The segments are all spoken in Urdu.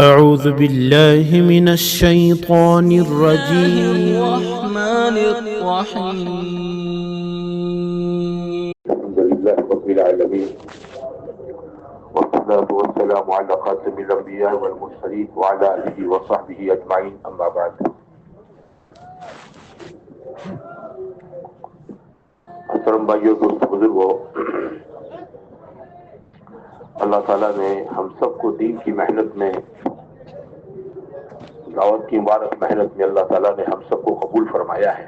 أعوذ بالله من الشيطان الرجيم. الرحمن الرحيم. الحمد لله رب العالمين، والصلاة والسلام على خاتم الأنبياء والمرسلين وعلى آله وصحبه أجمعين، أما بعد. محترم بھائیو، دوست بزرگو، اللہ تعالیٰ نے ہم سب کو دین کی محنت میں، دعوت کی مبارک محنت میں اللہ تعالیٰ نے ہم سب کو قبول فرمایا ہے،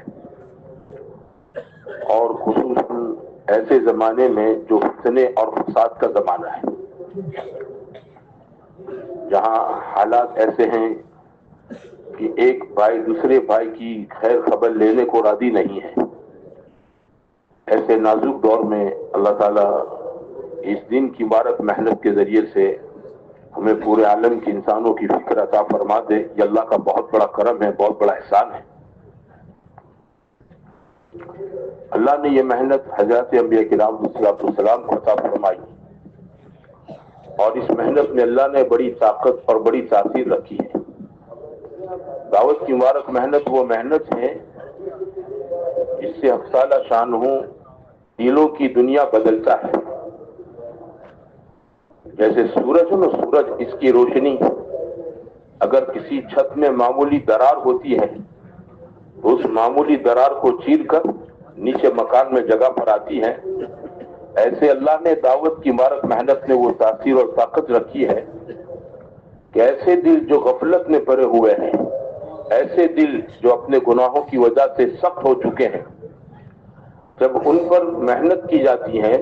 اور خصوصاً ایسے زمانے میں جو فتنے اور فساد کا زمانہ ہے، جہاں حالات ایسے ہیں کہ ایک بھائی دوسرے بھائی کی خیر خبر لینے کو راضی نہیں ہے۔ ایسے نازک دور میں اللہ تعالیٰ اس دن کی مبارک محنت کے ذریعے سے ہمیں پورے عالم کے انسانوں کی فکر عطا فرما دے، یہ اللہ کا بہت بڑا کرم ہے، بہت بڑا احسان ہے۔ اللہ نے یہ محنت حضرات انبیاء کرام علیہ السلام کو عطا فرمائی، اور اس محنت میں اللہ نے بڑی طاقت اور بڑی تاثیر رکھی ہے۔ دعوت کی مبارک محنت وہ محنت ہے جس سے حق تعالی شانہ دلوں کی دنیا بدلتا ہے۔ جیسے سورج ہے نا، سورج، اس کی روشنی اگر کسی چھت میں معمولی درار ہوتی ہے تو اس معمولی درار کو چیر کر نیچے مکان میں جگہ پر آتی ہے، ایسے اللہ نے دعوت کی مبارک محنت میں وہ تاثیر اور طاقت رکھی ہے کہ ایسے دل جو غفلت میں پڑے ہوئے ہیں، ایسے دل جو اپنے گناہوں کی وجہ سے سخت ہو چکے ہیں، جب ان پر محنت کی جاتی ہے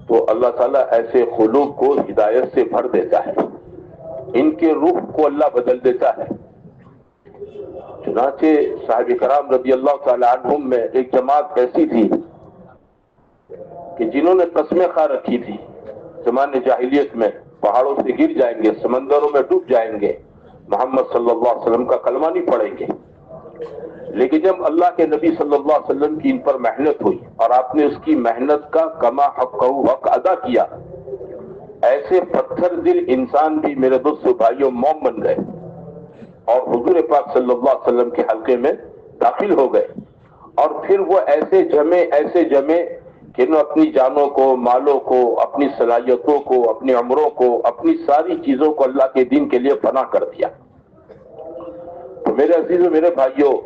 تو اللہ تعالیٰ ایسے قلوب کو ہدایت سے بھر دیتا ہے، ان کے روح کو اللہ بدل دیتا ہے۔ چنانچہ صحابہ کرام رضی اللہ تعالی عنہم میں ایک جماعت ایسی تھی کہ جنہوں نے قسمیں کھا رکھی تھی زمانے جاہلیت میں، پہاڑوں سے گر جائیں گے، سمندروں میں ڈوب جائیں گے، محمد صلی اللہ علیہ وسلم کا کلمہ نہیں پڑھیں گے۔ لیکن جب اللہ کے نبی صلی اللہ علیہ وسلم کی ان پر محنت ہوئی اور آپ نے اس کی محنت کا کما حق ادا کیا، ایسے پتھر دل انسان بھی میرے دوست بھائیوں موم بن گئے اور حضور پاک صلی اللہ علیہ وسلم کے حلقے میں داخل ہو گئے، اور پھر وہ ایسے جمے کہ انہوں اپنی جانوں کو، مالوں کو، اپنی صلاحیتوں کو، اپنی عمروں کو، اپنی ساری چیزوں کو اللہ کے دین کے لیے فنا کر دیا۔ تو میرے عزیزوں، میرے بھائیوں،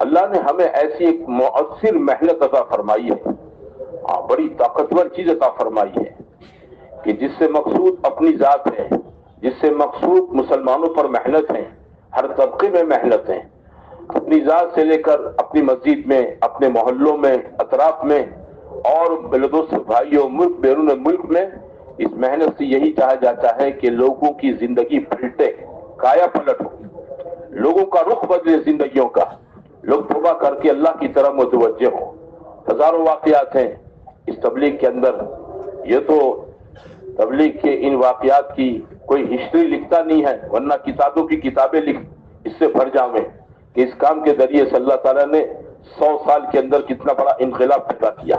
اللہ نے ہمیں ایسی ایک مؤثر محنت عطا فرمائی ہے، بڑی طاقتور چیز عطا فرمائی ہے کہ جس سے مقصود اپنی ذات ہے، جس سے مقصود مسلمانوں پر محنت ہے، ہر طبقے میں محنت ہے، اپنی ذات سے لے کر اپنی مسجد میں، اپنے محلوں میں، اطراف میں، اور دوست بھائیوں ملک بیرون ملک میں اس محنت سے یہی چاہا جاتا ہے کہ لوگوں کی زندگی پلٹے، کایا پلٹ ہو، لوگوں کا رخ بدلے، زندگیوں کا، لوگ توبہ کر کے اللہ کی طرف متوجہ ہوں۔ ہزاروں واقعات ہیں اس تبلیغ کے اندر، یہ تو تبلیغ کے ان واقعات کی کوئی ہسٹری لکھتا نہیں ہے، ورنہ کتابوں کی کتابیں لکھ اس سے بھر جاویں کہ اس کام کے ذریعے سے اللہ تعالیٰ نے 100 سال کے اندر کتنا بڑا انقلاب پیدا کیا۔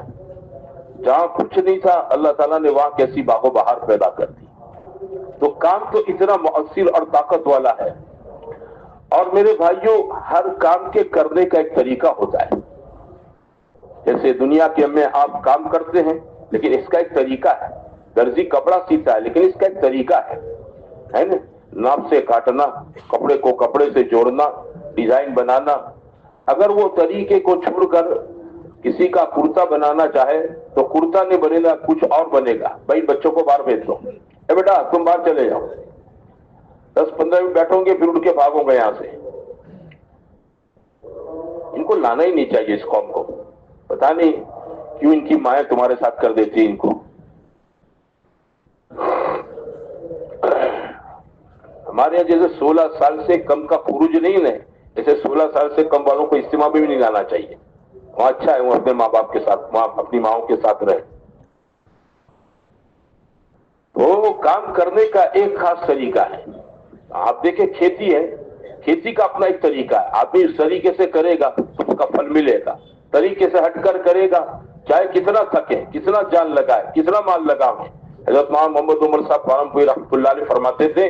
جہاں کچھ نہیں تھا اللہ تعالیٰ نے وہاں کیسی باغ و بہار پیدا کر دی۔ تو کام تو اتنا مؤثر اور طاقت والا ہے، اور میرے بھائیوں ہر کام کے کرنے کا ایک طریقہ ہوتا ہے۔ جیسے دنیا کے میں آپ کام کرتے ہیں لیکن اس کا ایک طریقہ ہے، درزی کپڑا سیتا ہے لیکن اس کا ایک طریقہ ہے نا، ناپ سے کاٹنا، کپڑے کو کپڑے سے جوڑنا، ڈیزائن بنانا۔ اگر وہ طریقے کو چھوڑ کر کسی کا کرتا بنانا چاہے تو کرتا نہیں بنے گا، کچھ اور بنے گا۔ بھائی بچوں کو باہر بھیج دو، اے بیٹا تم باہر چلے جاؤ، 10-15 منٹ بیٹھو گے پھر اٹھ کے بھاگو گے یہاں سے۔ ان کو لانا ہی نہیں چاہیے اس قوم کو، پتہ نہیں کیوں ان کی مائیں تمہارے ساتھ کر دیتی ان کو۔ ہمارے یہاں جیسے 16 سال سے کم کا خروج نہیں ہے، ایسے 16 سال سے کم والوں کو اجتماع میں بھی نہیں لانا چاہیے۔ وہاں اچھا ہے وہ اپنے ماں باپ کے ساتھ، وہاں اپنی ماؤں کے ساتھ رہے۔ تو کام کرنے کا ایک خاص طریقہ ہے۔ آپ دیکھیں کھیتی ہے، کھیتی کا اپنا ایک طریقہ ہے، آدمی اس طریقے سے کرے گا تو اس کا پھل ملے گا، طریقے سے ہٹ کر کرے گا چاہے کتنا تھکے، کتنا جان لگائے، کتنا مال لگائے۔ حضرت محمد عمر صاحب فارم پوری رحمۃ اللہ علیہ فرماتے تھے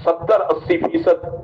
70-80%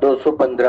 215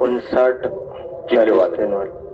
59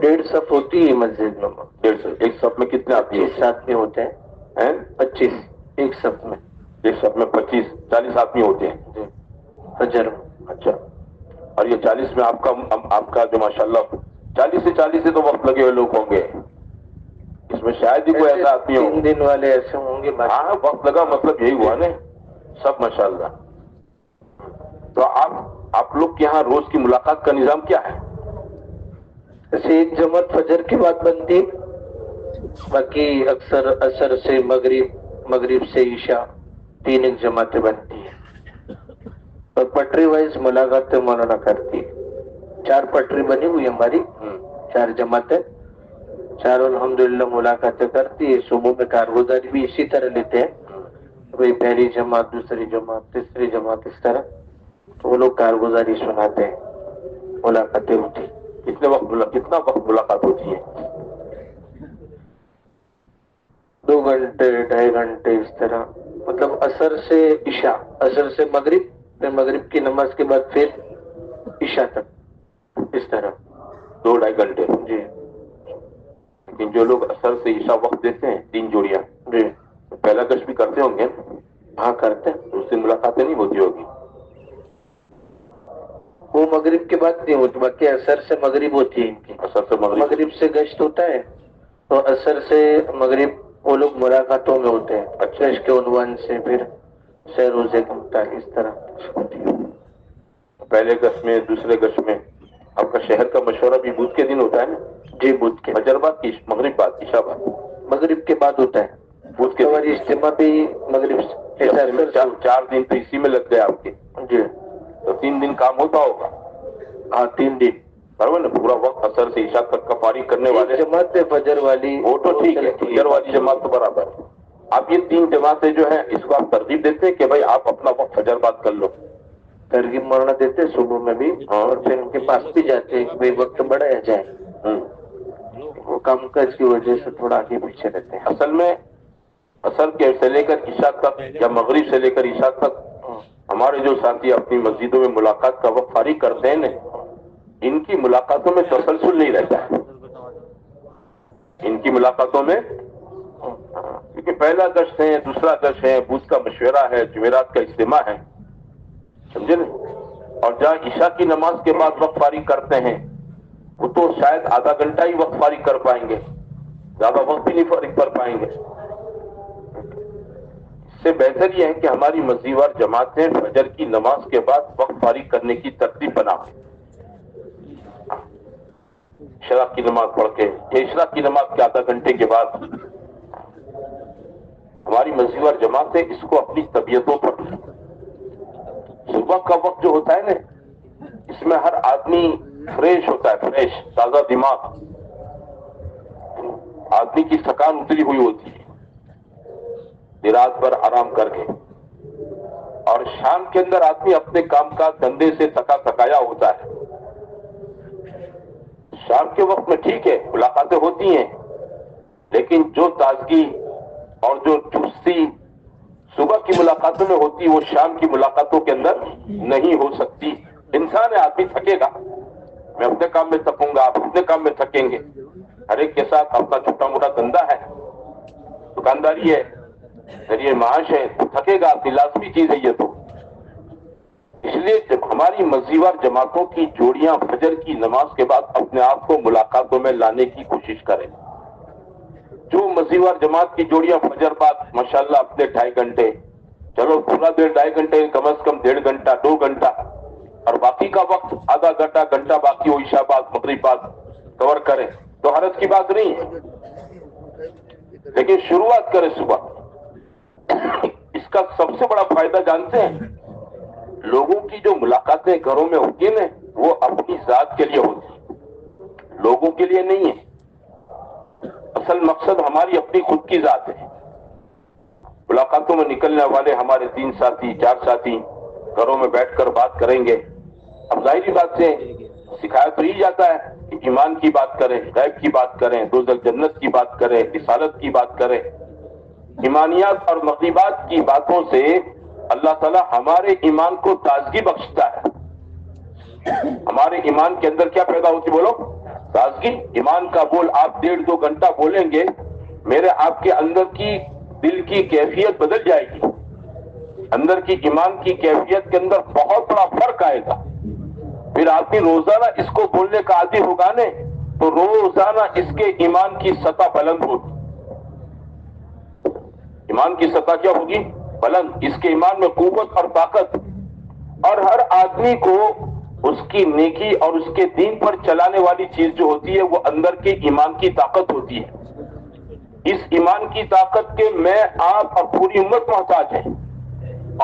1.5 صف ہوتی ہے مسجد میں. 150. ایک صف میں کتنے آدمی 25 آدمی ہوتے ہیں. 25 ایک صف میں. ایک صف میں 25-40 آدمی ہوتے ہیں جی فجر میں. اچھا. اور یہ 40 میں آپ کا جو ماشاءاللہ 40 سے تو وقت لگے ہوئے لوگ ہوں گے. اس میں شاید ہی کوئی ایسا آدمی ہو. 3 دن والے ایسے ہوں گے. ہاں وقت لگا مطلب یہی ہوا نا سب ماشاءاللہ. تو آپ لوگ کے یہاں روز کی ملاقات کا نظام کیا ہے؟ ایسے ایک جماعت فجر کے بعد بنتی، باقی اکثر عصر سے مغرب سے عشاء 3 ایک جماعتیں بنتی ہیں. اور پٹری وائز ملاقاتیں مولانا کرتی. 4 پٹری بنی ہوئی ہماری، 4 جماعتیں، 4 الحمدللہ ملاقاتیں کرتی ہے. صبح میں کارگزاری بھی اسی طرح لیتے ہیں، وہی پہلی جماعت، دوسری جماعت، تیسری جماعت، اس طرح وہ لوگ کارگزاری سناتے ہیں، ملاقاتیں ہوتی. کتنا وقت ملاقات ہوتی ہے؟ 2 گھنٹے 2.5 گھنٹے اس طرح. مطلب عصر سے عشاء، عصر سے مغرب، پھر مغرب کی نماز کے بعد پھر عشاء تک، اس طرح 2-2.5 گھنٹے. جی. لیکن جو لوگ عصر سے عشاء وقت دیتے ہیں 3 جوڑیاں، جی تو پہلا گشت بھی کرتے ہوں گے. ہاں کرتے ہیں. اس سے ملاقاتیں نہیں ہوتی ہوگی. وہ مغرب کے بعد نہیں ہوتی، باقی عصر سے مغرب ہوتی ہے ان کی. عصر سے مغرب سے گشت ہوتا ہے تو عصر سے مغرب وہ لوگ ملاقاتوں میں ہوتے ہیں. گشت کے عنوان سے پھر سیر روزے کا مطالعہ اس طرح ہوتی ہے. پہلے گشت میں، دوسرے گشت میں. آپ کا شہر کا مشورہ بھی بدھ کے دن ہوتا ہے نا؟ جی بدھ کے. فجر بعد کی مغرب بعد عشاء بعد؟ مغرب کے بعد ہوتا ہے. بدھ کے ہماری اجتماع بھی مغرب سے. 4 دن تو اسی میں لگ گئے آپ کے. جی. تو 3 دن کام ہوتا ہوگا. ہاں 3 دن. برابر نا؟ پورا وقت عصر سے عشاء تک کا فارغ کرنے والے جماعت فجر والی وہ تو ٹھیک ہے، فجر والی جماعت تو برابر. آپ یہ 3 جماعتیں جو ہیں اس کو آپ ترغیب دیتے ہیں کہ بھائی آپ اپنا وقت فجر بعد کر لو؟ ترغیب مولانا دیتے صبح میں بھی، اور پھر ان کے پاس بھی جاتے ہیں کہ وقت بڑھایا جائے. وہ کام کاج کی وجہ سے تھوڑا آگے پیچھے رہتے ہیں. اصل میں عصر سے لے کر عشاء تک یا مغرب سے لے کر عشاء تک ہمارے جو ساتھی اپنی مسجدوں میں ملاقات کا وقت فارغ کرتے ہیں نا، ان کی ملاقاتوں میں تسلسل نہیں رہتا ہے. ان کی ملاقاتوں میں کیونکہ پہلا گشت ہے، دوسرا گشت ہے، بدھ کا مشورہ ہے، جمعرات کا اجتماع ہے، سمجھے نا؟ اور جہاں عشاء کی نماز کے بعد وقت فارغ کرتے ہیں وہ تو شاید آدھا گھنٹہ ہی وقت فارغ کر پائیں گے، زیادہ وقت بھی نہیں فارغ کر پائیں گے. اس سے بہتر یہ ہے کہ ہماری مسجدوار جماعتیں فجر کی نماز کے بعد وقت فارغ کرنے کی ترتیب بنائیں. اشراق کی نماز پڑھ کے، اشراق کی نماز کے آدھا گھنٹے کے بعد ہماری مسجدوار جماعتیں اس کو اپنی طبیعتوں پر لیں. صبح کا وقت جو ہوتا ہے نا، اس میں ہر آدمی فریش ہوتا ہے، فریش، تازہ دماغ. آدمی کی تھکان اتری ہوئی ہوتی ہے رات بھر آرام کر کے، اور شام کے اندر آدمی اپنے کام کا دھندے سے تھکایا ہوتا ہے. شام کے وقت میں ٹھیک ہے ملاقاتیں ہوتی ہیں، لیکن جو تازگی اور جو چستی صبح کی ملاقاتوں میں ہوتی وہ شام کی ملاقاتوں کے اندر نہیں ہو سکتی. انسان ہے، آدمی تھکے گا. میں اپنے کام میں تھکوں گا، آپ اپنے کام میں تھکیں گے. ہر ایک کے ساتھ اپنا چھوٹا موٹا دھندا ہے، دکانداری ہے، ذریعہ معاش ہے، تھکے گا، اپنی لازمی چیز ہے یہ تو. اس لیے جب ہماری مسجدوار جماعتوں کی جوڑیاں فجر کی نماز کے بعد اپنے آپ کو ملاقاتوں میں لانے کی کوشش کریں. جو مسجدوار جماعت کی جوڑیاں فجر بعد ماشاءاللہ اپنے 2.5 گھنٹے، چلو پورا 2.5 گھنٹے، کم از کم 1.5 گھنٹہ 2 گھنٹہ، اور باقی کا وقت آدھا گھنٹہ باقی ہو عشاء بعد مغرب بعد کور کریں تو حرج کی بات نہیں ہے. لیکن شروعات کریں صبح. اس کا سب سے بڑا فائدہ جانتے ہیں؟ لوگوں کی جو ملاقاتیں گھروں میں ہوتی ہیں نا، وہ اپنی ذات کے لیے ہوتی ہیں، لوگوں کے لیے نہیں ہے. اصل مقصد ہماری اپنی خود کی ذات ہے. ملاقاتوں میں نکلنے والے ہمارے 3 ساتھی 4 ساتھی گھروں میں بیٹھ کر بات کریں گے. اب ظاہری بات سے سکھایا تو یہ جاتا ہے کہ ایمان کی بات کریں، غیب کی بات کریں، دوزخ جنت کی بات کریں، رسالت کی بات کریں. ایمانیات اور مغیبات کی باتوں سے اللہ تعالیٰ ہمارے ایمان کو تازگی بخشتا ہے. ہمارے ایمان کے اندر کیا پیدا ہوتی بولو؟ تازگی ایمان کا بول آپ 1.5-2 گھنٹہ بولیں گے، میرے آپ کے اندر کی دل کی کیفیت بدل جائے گی، اندر کی ایمان کی کیفیت کے اندر بہت بڑا فرق آئے گا. پھر آدمی روزانہ اس کو بولنے کا عادی ہوگا نا، تو روزانہ اس کے ایمان کی سطح بلند ہوگی. ایمان کی سطح کیا ہوگی؟ بلند. اس کے ایمان میں قوت اور طاقت. اور ہر آدمی کو اس کی نیکی اور اس کے دین پر چلانے والی چیز جو ہوتی ہے وہ اندر کے ایمان کی طاقت ہوتی ہے. اس ایمان کی طاقت کے میں آپ اور پوری امت محتاج ہے،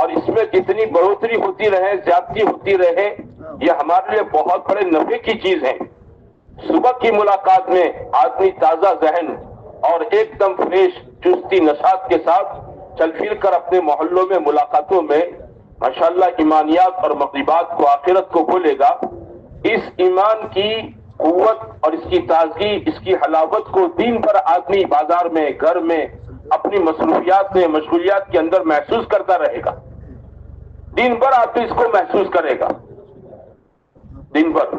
اور اس میں جتنی بڑھوتری ہوتی رہے، زیادتی ہوتی رہے، یہ ہمارے لیے بہت بڑے نفع کی چیز ہے. صبح کی ملاقات میں آدمی تازہ ذہن اور ایک دم فریش چستی نشاط کے ساتھ چل پھر کر اپنے محلوں میں ملاقاتوں میں ماشاءاللہ ایمانیات اور مغربات کو آخرت کو بولے گا. اس ایمان کی قوت اور اس کی تازگی، اس کی حلاوت کو دین پر آدمی بازار میں، گھر میں، اپنی مصروفیات میں، مشغولیات کے اندر محسوس کرتا رہے گا. دن بھر آدمی اس کو محسوس کرے گا، دن بھر.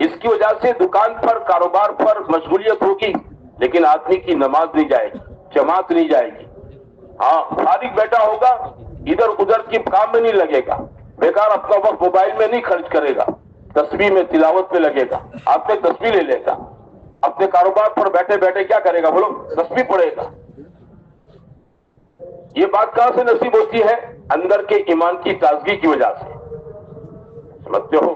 اس کی وجہ سے دکان پر، کاروبار پر مشغولیت ہوگی، لیکن آدمی کی نماز نہیں جائے گی، جماعت نہیں جائے گی. ہاں، فارغ بیٹھا ہوگا، ادھر ادھر کی کام میں نہیں لگے گا، بیکار اپنا وقت موبائل میں نہیں خرچ کرے گا، تسبیح میں، تلاوت میں لگے گا. آپ نے تسبیح لے لے گا، اپنے کاروبار پر بیٹھے بیٹھے کیا کرے گا بولو؟ تسبیح پڑھے گا. یہ بات کہاں سے نصیب ہوتی ہے؟ اندر کے ایمان کی تازگی کی وجہ سے. سمجھتے ہو؟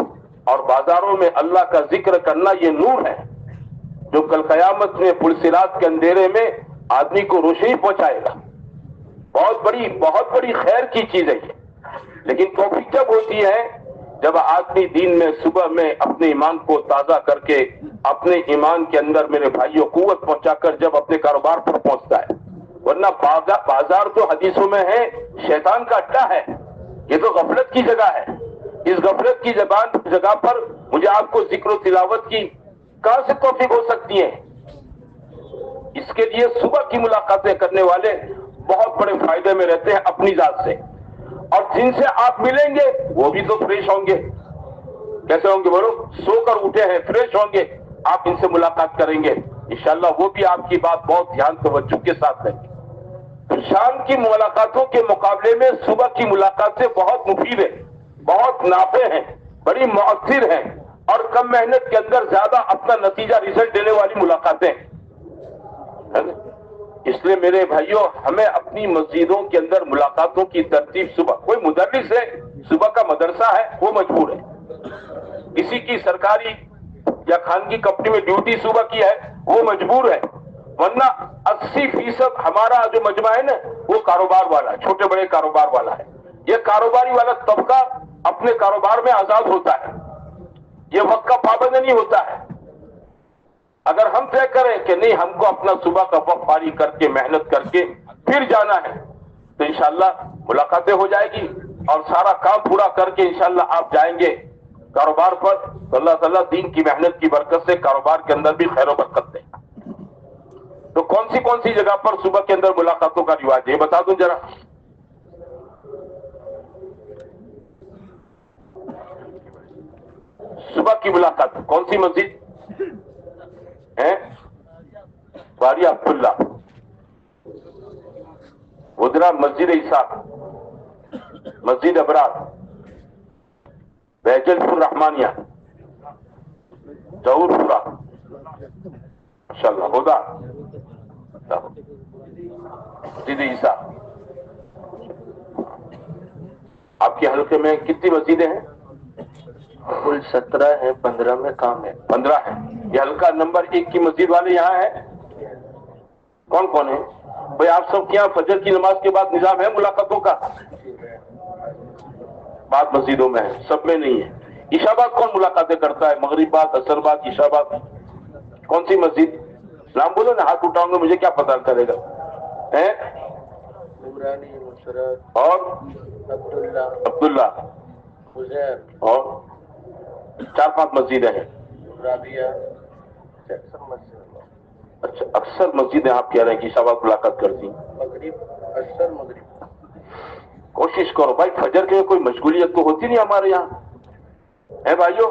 اور بازاروں میں اللہ کا ذکر کرنا یہ نور ہے جو کل قیامت میں پلسرات کے اندھیرے میں آدمی کو روشنی پہنچائے گا. بہت بڑی خیر کی چیز ہے یہ. لیکن توفیق جب ہوتی ہے جب آدمی دین میں صبح میں اپنے ایمان کو تازہ کر کے اپنے ایمان کے اندر میرے بھائیوں قوت پہنچا کر جب اپنے کاروبار پر پہنچتا ہے. ورنہ بازار تو حدیثوں میں ہے شیطان کا اڈا ہے، یہ تو غفلت کی جگہ ہے. اس غفلت کی جگہ پر مجھے آپ کو ذکر و تلاوت کی کہاں سے توفیق ہو سکتی ہے؟ اس کے لیے صبح کی ملاقاتیں کرنے والے بہت بڑے فائدے میں رہتے ہیں اپنی ذات سے. اور جن سے آپ ملیں گے وہ بھی تو فریش ہوں گے. کیسے ہوں گے بولو؟ سو کر اٹھے ہیں، فریش ہوں گے. آپ ان سے ملاقات کریں گے انشاءاللہ وہ بھی آپ کی بات بہت دھیان توجہ کے ساتھ لیں گے. تو شام کی ملاقاتوں کے مقابلے میں صبح کی ملاقاتیں بہت مفید ہیں، بہت نافع ہیں، بڑی مؤثر ہیں، اور کم محنت کے اندر زیادہ اپنا نتیجہ رزلٹ دینے والی ملاقاتیں. اس لیے میرے بھائیوں ہمیں اپنی مسجدوں کے اندر ملاقاتوں کی ترتیب صبح، کوئی مدرس ہے صبح کا مدرسہ ہے وہ مجبور ہے، کسی کی سرکاری یا خانگی کمپنی میں ڈیوٹی صبح کی ہے وہ مجبور ہے. ورنہ 80% ہمارا جو مجمع ہے نا وہ کاروبار والا ہے، چھوٹے بڑے کاروبار والا ہے. یہ کاروباری والا طبقہ اپنے کاروبار میں آزاد ہوتا ہے، یہ وقت کا پابند نہیں ہوتا ہے. اگر ہم طے کریں کہ نہیں ہم کو اپنا صبح کا وقت فارغ کر کے محنت کر کے پھر جانا ہے تو انشاءاللہ ملاقاتیں ہو جائے گی اور سارا کام پورا کر کے انشاءاللہ آپ جائیں گے کاروبار پر تو اللہ تعالیٰ دین کی محنت کی برکت سے کاروبار کے اندر بھی خیر و برکت دے گا. تو کون سی جگہ پر صبح کے اندر ملاقاتوں کا رواج ہے یہ بتا دوں ذرا. صبح کی ملاقات کون سی مسجد ہے؟ باری عبداللہ، ودرا، مسجد عیسیٰ، مسجد ابرار، بہجل پور رحمانیہ، ظہور پورا، ماشاءاللہ ہوگا، مسجد عیسیٰ. آپ کے حلقے میں کتنی مسجدیں ہیں؟ کل 17 ہیں، 15 میں کام ہے. 15 ہے. یہ حلقہ نمبر 1 کی مسجد والے یہاں ہیں؟ کون کون ہے بھائی؟ آپ سب کے یہاں فجر کی نماز کے بعد نظام ہے ملاقاتوں کا؟ بعض مسجدوں میں ہے، سب میں نہیں ہے. عشاء بعد کون ملاقاتیں کرتا ہے؟ مغرب بعد، عصر بعد، عشاء بعد؟ کون سی مسجد؟ نام بولو نا، ہاتھ اٹھاؤں گا مجھے کیا پتا کرے گا. نورانی، مسرت اور عبداللہ، حزیر اور 4-5 مسجدیں ہیں. رابعہ. اچھا، اکثر مسجدیں آپ کہہ رہے ہیں کہ عشاء بعد ملاقات کرتی ہیں. مغرب، عصر، مغرب. کوشش کرو بھائی، فجر کے کوئی مشغولیت تو ہوتی نہیں ہمارے یہاں ہے بھائیو.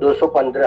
215।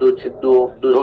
2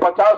50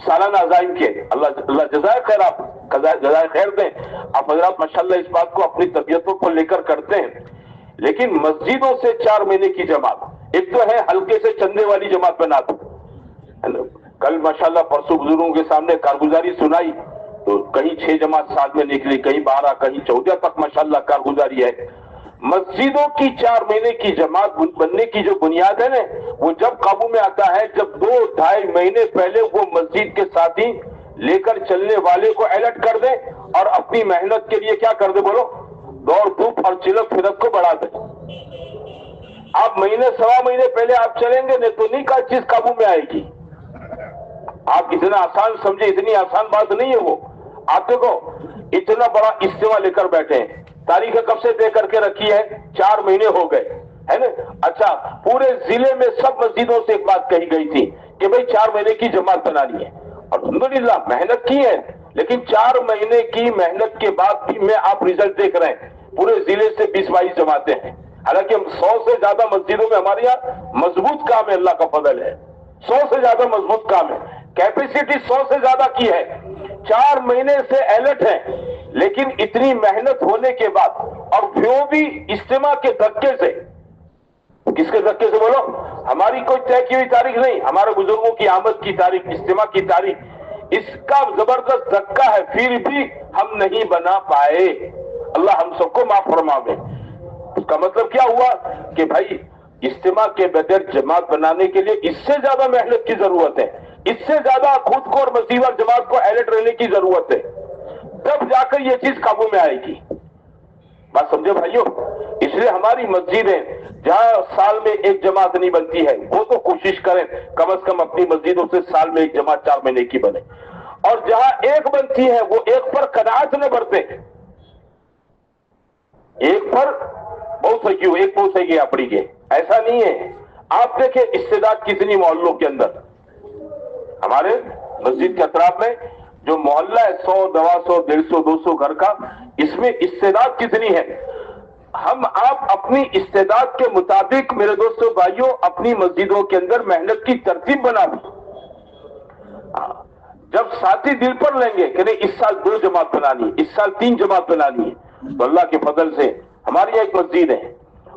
سالانہ عزائم کے اللہ جزائے خیر آپ جزائے خیر دیں. آپ حضرات ماشاءاللہ اس بات کو اپنی طبیعتوں کو لے کر کرتے ہیں. لیکن مسجدوں سے 4 مہینے کی جماعت, ایک تو ہے ہلکے سے چندے والی جماعت بنا دو. کل ماشاءاللہ پرسوں بزرگوں کے سامنے کارگزاری سنائی تو کہیں 6 جماعت ساتھ میں نکلی, کہیں 12, کہیں 14 تک ماشاءاللہ کارگزاری ہے. مسجدوں کی 4 مہینے کی جماعت بننے کی جو بنیاد ہے نا, وہ جب قابو میں آتا ہے جب 2-2.5 مہینے پہلے وہ مسجد کے ساتھی لے کر چلنے والے کو الرٹ کر دیں اور اپنی محنت کے لیے کیا کر دے, بولو, دوڑ دھوپ اور چلک پھرک کو بڑھا دیں. آپ مہینے سوا مہینے پہلے آپ چلیں گے نہیں تو نہیں کا چیز قابو میں آئے گی. آپ اتنا آسان سمجھے, اتنی آسان بات نہیں ہے وہ. آپ دیکھو اتنا بڑا اجتماع لے کر بیٹھے ہیں, تاریخ کب سے طے کر کے رکھی ہے, 4 مہینے ہو گئے ہے نا. اچھا, پورے ضلع میں سب مسجدوں سے ایک بات کہی گئی تھی کہ بھئی 4 مہینے کی جماعت بنانی ہے. اور الحمدللہ محنت کی ہے, لیکن 4 مہینے کی محنت کے بعد بھی میں آپ رزلٹ دیکھ رہے ہیں, پورے ضلع سے 20-22 جماعتیں ہیں. حالانکہ 100 سے زیادہ مسجدوں میں ہمارے یہاں مضبوط کام ہے, اللہ کا فضل ہے, 100 سے زیادہ مضبوط کام ہے, کیپیسٹی 100 سے زیادہ کی ہے. 4 مہینے سے الرٹ ہے, لیکن اتنی محنت ہونے کے بعد, اور وہ بھی اجتماع کے دھکے سے. کس کے دھکے سے بولو, ہماری کوئی طے کی ہوئی تاریخ نہیں, ہمارے بزرگوں کی آمد کی تاریخ, اجتماع کی تاریخ, اس کا زبردست دھکا ہے, پھر بھی ہم نہیں بنا پائے. اللہ ہم سب کو معاف فرمائے. اس کا مطلب کیا ہوا کہ بھائی اجتماع کے بغیر جماعت بنانے کے لیے اس سے زیادہ محنت کی ضرورت ہے, اس سے زیادہ خود کو اور مسجد اور جماعت کو الرٹ رہنے کی ضرورت ہے, تب جا کر یہ چیز قابو میں آئے گی. بات سمجھے بھائیو. اس لیے ہماری مسجدیں جہاں سال میں ایک جماعت نہیں بنتی ہے, وہ تو کوشش کریں کم از کم اپنی مسجدوں سے سال میں ایک جماعت 4 مہینے کی بنے, اور جہاں ایک بنتی ہے وہ ایک پر قناعت نہ برتے. ایک پر بہت سکی, ایک بہت سکی اپڑی کے, ایسا نہیں ہے. آپ دیکھیں استعداد کتنی محلوں کے اندر, ہمارے مسجد کے اطراف میں جو محلہ ہے 100, 150, 150, 200 گھر کا, اس میں استعداد کتنی ہے. ہم آپ اپنی استعداد کے مطابق میرے دوستو بھائیوں اپنی مسجدوں کے اندر محنت کی ترتیب بنا دی. جب ساتھی دل پر لیں گے کہ نہیں اس سال 2 جماعت بنانی ہے, اس سال 3 جماعت بنانی ہے, تو اللہ کے فضل سے ہماری یہاں ایک مسجد ہے,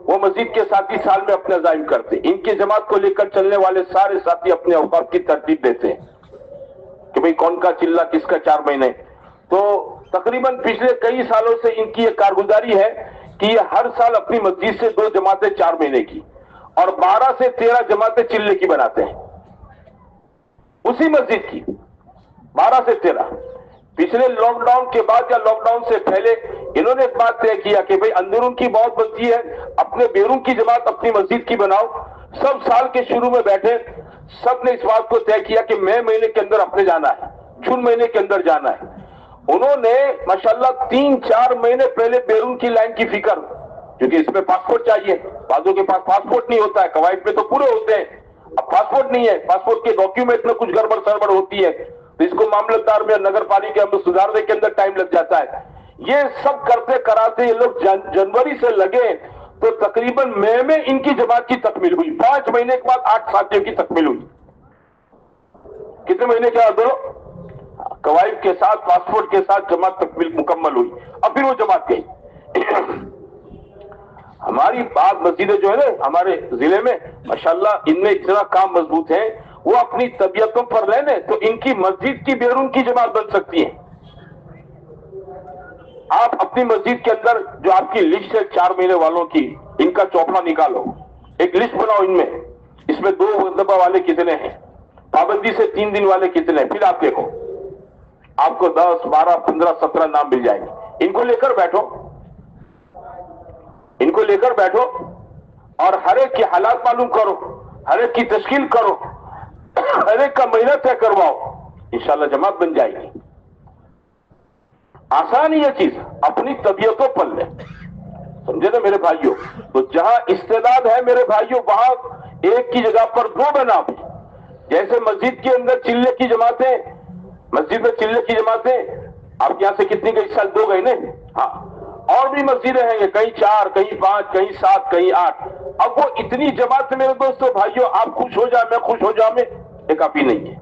وہ مسجد کے ساتھی سال میں اپنے عزائم کرتے. ان کی جماعت کو لے کر چلنے والے سارے ساتھی اپنے اوقات کی ترتیب دیتے ہیں کہ بھئی کون کا چلہ کس کا 4 مہینے. تو تقریباً پچھلے کئی سالوں سے ان کی یہ کارگزاری ہے کہ یہ ہر سال اپنی مسجد سے 2 جماعتیں 4 مہینے کی اور 12 سے 13 جماعتیں چلے کی بناتے ہیں. اسی مسجد کی 12 سے 13. پچھلے لاک ڈاؤن کے بعد یا لاک ڈاؤن سے پہلے انہوں نے ایک بات طے کیا کہ بھئی اندرون کی بہت بنتی ہے, اپنے بیرون کی جماعت اپنی مسجد کی بناؤ. سب سال کے شروع میں بیٹھے, سب نے اس بات کو طے کیا کہ مئی مہینے کے اندر اپنے جانا ہے, جون مہینے کے اندر جانا ہے. انہوں نے ماشاءاللہ 3-4 مہینے پہلے بیرون کی لائن کی فکر, کیونکہ اس میں پاسپورٹ چاہیے, بعضوں کے پاس پاسپورٹ نہیں ہوتا ہے, قواعد میں تو پورے ہوتے ہیں, اب پاسپورٹ نہیں ہے, پاسپورٹ کے ڈاکیومنٹ میں کچھ گڑبڑ سڑبڑ ہوتی ہے, تو اس کو معاملتدار میں نگر پالیکا میں سدھارنے کے اندر ٹائم لگ جاتا ہے. یہ سب کرتے کراتے یہ لوگ جنوری سے لگے تو تقریباً مئی میں ان کی جماعت کی تکمیل ہوئی. 5 مہینے کے بعد 8 ساتھیوں کی تکمیل ہوئی. کتنے مہینے کے بعد بولو, قواعد کے ساتھ پاسپورٹ کے ساتھ جماعت تکمیل مکمل ہوئی. اب پھر وہ جماعت گئی. ہماری بعض مسجدیں جو ہے نا ہمارے ضلع میں ماشاءاللہ ان میں اتنا کام مضبوط ہے, وہ اپنی طبیعتوں پر لینے تو ان کی مسجد کی بیرون کی جماعت بن سکتی ہے. آپ اپنی مسجد کے اندر جو آپ کی لسٹ ہے 4 مہینے والوں کی, ان کا چوپڑا نکالو, ایک لسٹ بناؤ, ان میں اس میں 2 دفعہ والے کتنے ہیں, پابندی سے 3 دن والے کتنے ہیں, پھر آپ دیکھو آپ کو 10, 12, 15, 17 نام مل جائیں گے. ان کو لے کر بیٹھو, ان کو لے کر بیٹھو اور ہر ایک کے حالات معلوم کرو, ہر ایک کی تشکیل کرو, ہر ایک کا مہینہ طے کرواؤ, انشاءاللہ جماعت بن جائے گی. آسان یہ چیز, اپنی طبیعتوں پر لے, سمجھے نا میرے بھائیوں. تو جہاں استعداد ہے میرے بھائیوں وہاں ایک کی جگہ پر 2 بنا. جیسے مسجد کے اندر چلے کی جماعتیں, مسجد میں چلے کی جماعتیں آپ یہاں سے کتنی گئی, اس سال 2 گئی نا, ہاں, اور بھی مسجدیں ہیں گے, کہیں 4, کہیں 5, کہیں 7, کہیں 8. اب وہ اتنی جماعت میرے دوستوں بھائیوں, آپ خوش ہو جائیں میں خوش ہو جاؤں میں, ایک کافی نہیں ہے.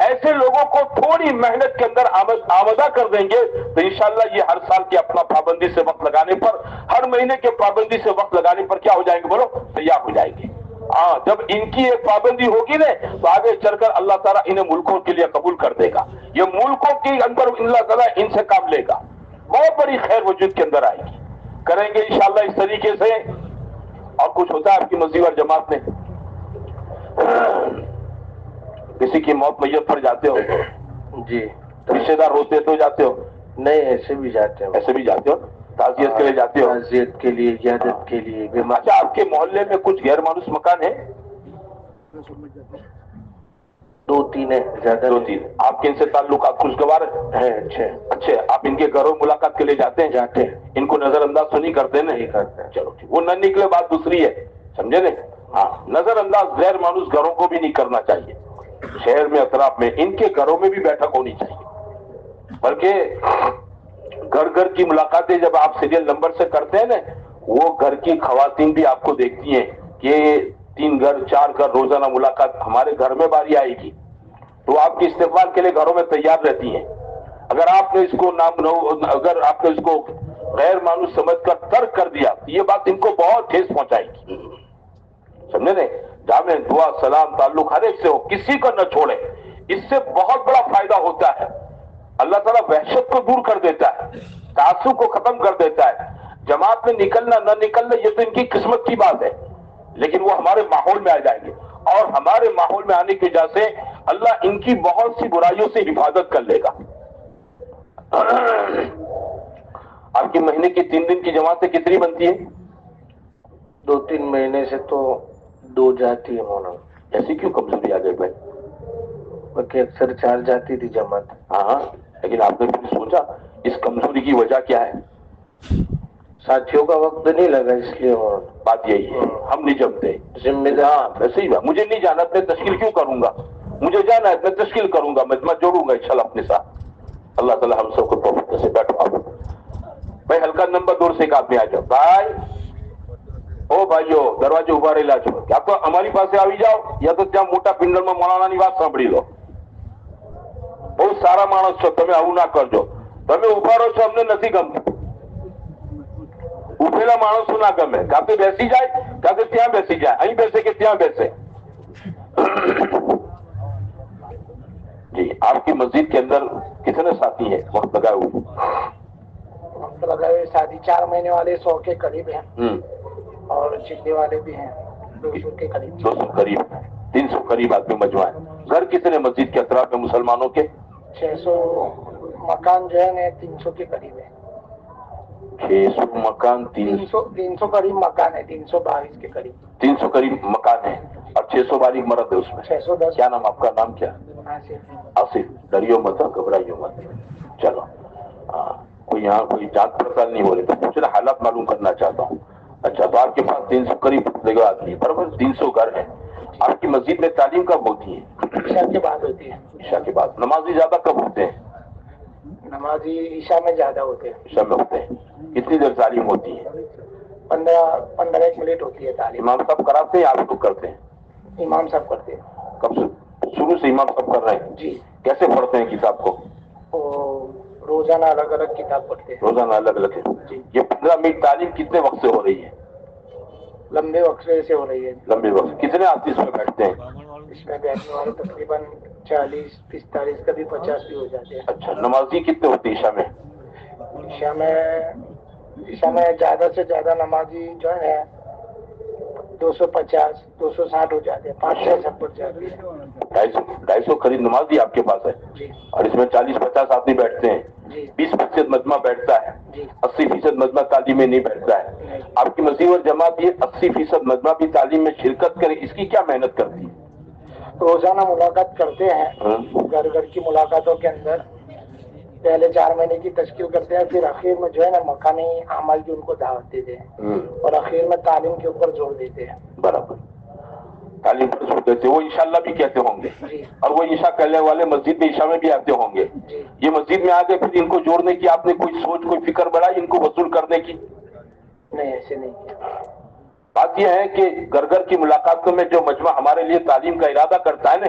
ایسے لوگوں کو تھوڑی محنت کے اندر آمدہ کر دیں گے تو انشاءاللہ یہ ہر سال کے اپنا پابندی سے وقت لگانے پر، ہر مہینے کے پابندی سے وقت لگانے پر کیا ہو جائیں گے؟ بولو، تیار ہو جائیں گے۔ ہاں، جب ان کی ایک پابندی ہوگی نا تو آگے چل کر اللہ تعالیٰ انہیں ملکوں کے لیے قبول کر دے گا، یہ ملکوں کے اندر اللہ تعالیٰ ان سے کام لے گا، بہت بڑی خیر وجود کے اندر آئے گی۔ کریں گے انشاءاللہ اس طریقے سے۔ اور کچھ ہوتا ہے آپ کی مسجد اور جماعت میں؟ کسی کی موت میت پر جاتے ہو؟ جی، رشتے دار ہوتے تو جاتے ہو؟ نہیں، ایسے بھی جاتے ہیں، ایسے بھی جاتے ہو؟ تعزیت کے لیے جاتے ہو؟ تعزیت کے لیے، عیادت کے لیے۔ اچھا، آپ کے محلے میں کچھ غیر مانوس مکان ہے؟ 2-3 ہے، زیادہ 2-3۔ آپ کے ان سے تعلقات خوشگوار ہیں؟ اچھے اچھے، آپ ان کے گھروں ملاقات کے لیے جاتے ہیں؟ جاتے ہیں، ان کو نظر انداز تو نہیں کرتے نا؟ نہیں کرتے ہیں۔ چلو ٹھیک، وہ نہ نکلے بات دوسری ہے، سمجھے نا؟ ہاں، نظر انداز غیر مانوس گھروں کو بھی نہیں کرنا چاہیے۔ شہر میں، اطراف میں، ان کے گھروں میں بھی بیٹھک ہونی چاہیے، بلکہ گھر گھر کی ملاقاتیں جب آپ سیریل نمبر سے کرتے ہیں نا، وہ گھر کی خواتین بھی آپ کو دیکھتی ہیں کہ 3 گھر 4 گھر روزانہ ملاقات، ہمارے گھر میں باری آئے گی، تو آپ کے استقبال کے لیے گھروں میں تیار رہتی ہیں۔ اگر آپ نے اس کو اگر آپ نے اس کو غیر مانوس سمجھ کر ترک کر دیا تو یہ بات ان کو بہت ٹھیس پہنچائے گی، سمجھے نا؟ جامع دعا سلام تعلق ہر ایک سے ہو، کسی کو نہ چھوڑے، اس سے بہت بڑا فائدہ ہوتا ہے۔ اللہ تعالیٰ وحشت کو دور کر دیتا ہے، تعصب کو ختم کر دیتا ہے۔ جماعت میں نکلنا نہ نکلنا یہ تو ان کی قسمت کی بات ہے، لیکن وہ ہمارے ماحول میں آ جائیں گے، اور ہمارے ماحول میں آنے کی وجہ سے اللہ ان کی بہت سی برائیوں سے حفاظت کر لے گا۔ آپ کی مہینے کی 3 دن کی جماعتیں کتنی بنتی ہیں؟ 2-3 مہینے سے تو 2 جاتی ہے مولانا، ایسی کیوں کمزوری آ گئی بھائی؟ بلکہ اکثر 4 جاتی تھی جماعت۔ ہاں، لیکن آپ نے پھر سوچا اس کمزوری کی وجہ کیا ہے؟ ساتھیوں کا وقت نہیں لگا، اس لیے مولانا۔ بات یہی ہے، ہم نہیں جمتے، ذمہ دار۔ ہاں ویسے ہی مجھے نہیں جانا، میں تشکیل کیوں کروں گا؟ مجھے جانا ہے، میں تشکیل کروں گا، میں جوڑوں گا انشاءاللہ اپنے ساتھ۔ اللہ تعالیٰ ہم سب کو توفیق سے بیٹھو آپ بھائی، ہلکا نمبر 2 سے ایک آدمی آ جاؤ بھائی، او بھائیو دروازے ابھارے لا چھو، یا تو ہماری پاس آ جاؤ یا تو ત્યાં મોટા પિંડરમાં મોલાનાની વાત સાંભળી લો। બહુ સારા માણસ છો તમે, આવું ના કરજો, તમે ઉભા રહો છો અમને નથી ગમતું। ઉભેલા માણસો ના ગમે, કાં તો બેસી જાય કાં તો ત્યાં બેસી જાય, અહીં બેસે કે ત્યાં બેસે। جی، آپ کی مسجد کے اندر کتنے ساتھی ہیں وقت لگائے ہوئے؟ وقت لگائے شادی 4 مہینے والے 100 کے قریب ہیں، اور چلنے والے بھی ہیں 200 کے قریب۔ 200 قریب، 300 قریب آدمی مجموعہ ہے۔ گھر کتنے مسجد کے اطراف میں مسلمانوں کے؟ 600 مکان جو ہے 300 کے قریب ہے۔ 600 مکان، 300 قریب مکان ہے، 322 کے قریب۔ 300 قریب مکان ہے اور 600 باریک مرد ہے اس میں۔ 610۔ کیا نام آپ کا؟ نام کیا؟ آصف۔ ڈریو مت، گھبرائیو مت۔ چلو، کوئی یہاں کوئی جانچ پڑتال نہیں ہو رہی، تو پوچھ رہا، حالات معلوم کرنا چاہتا ہوں۔ اچھا، تو آپ کے پاس 300 قریب جگہ آتی ہے، برابر 300 گھر ہیں۔ آپ کی مسجد میں تعلیم کب ہوتی ہے؟ عشاء کے بعد ہوتی ہے۔ عشاء کے بعد۔ نمازی زیادہ کب ہوتے ہیں؟ نمازی عشاء میں زیادہ ہوتے ہیں۔ عشاء میں ہوتے ہیں۔ کتنی دیر تعلیم ہوتی ہے؟ 15 منٹ ہوتی ہے تعلیم۔ امام صاحب کراتے ہیں یا آپ لوگ کرتے ہیں؟ امام صاحب کرتے ہیں۔ کب سے؟ شروع سے امام صاحب کر رہے ہیں؟ جی۔ کیسے پڑھتے ہیں کتاب کو؟ روزانہ الگ الگ کتاب پڑھتے ہیں۔ روزانہ الگ الگ ہے جی۔ یہ 15 منٹ تعلیم کتنے وقت سے ہو رہی ہے؟ لمبے وقت سے ہو رہی ہے۔ لمبے وقت۔ کتنے آدمی اس میں بیٹھتے ہیں؟ اس میں بیٹھنے والے تقریباً 40 45 کبھی 50 بھی ہو جاتے ہیں۔ اچھا، نمازی کتنے ہوتے ہیں عشاء میں؟ عشاء میں زیادہ سے زیادہ نمازی جو ہے 250 260 ہو جاتے ہیں، 5-6 سب پڑ جاتے ہیں۔ 250 قریب نمازی آپ کے پاس ہے؟ جی۔ اور اس میں 40-50 آدمی بیٹھتے ہیں؟ جی۔ 20% مجمع بیٹھتا ہے؟ جی۔ 80% مجمع تعلیم میں نہیں بیٹھتا ہے؟ آپ کی مسجد اور جماعت یہ 80% مجمع بھی تعلیم میں شرکت کرے، اس کی کیا محنت کرتی ہے؟ روزانہ ملاقات کرتے ہیں، گھر گھر کی ملاقاتوں کے اندر پہلے 4 مہینے کی تشکیل کرتے ہیں، پھر اخیر میں جو ہے نا مکانی اعمال کی ان کو دعوت دیتے ہیں، اور اخیر میں تعلیم کے اوپر زور دیتے ہیں۔ برابر، تعلیم پر زور دیتے ہیں۔ وہ انشاءاللہ بھی کہتے ہوں گے، جی۔ اور وہ عشاء کرنے والے مسجد میں عشاء میں بھی آتے ہوں گے۔ جی۔ یہ مسجد میں آگے پھر ان کو جوڑنے کی آپ نے کوئی سوچ کوئی فکر بڑھائی ان کو وصول کرنے کی؟ نہیں، ایسے نہیں کیا۔ بات یہ ہے کہ گھر گھر کی ملاقاتوں میں جو مجمع ہمارے لیے تعلیم کا ارادہ کرتا ہے نا،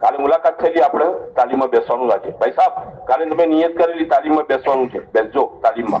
કાલે મુલાકાત થયેલી, આપણે તાલીમમાં બેસવાનું છે, ભાઈ સાહેબ કાલે તમે નિયત કરેલી તાલીમમાં બેસવાનું છે, બેસજો તાલીમમાં।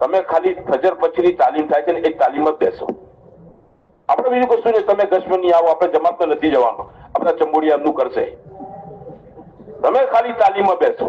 તમે ખાલી ફજર પછીની તાલીમ થાય છે ને એક તાલીમ જ બેસો, આપણે બીજું કશું નહીં, તમે ગશમાં નહીં આવો, આપણે જમાતમાં નથી જવાનું, આપણા ચંબોડિયા એમનું કરશે, તમે ખાલી તાલીમમાં બેસો।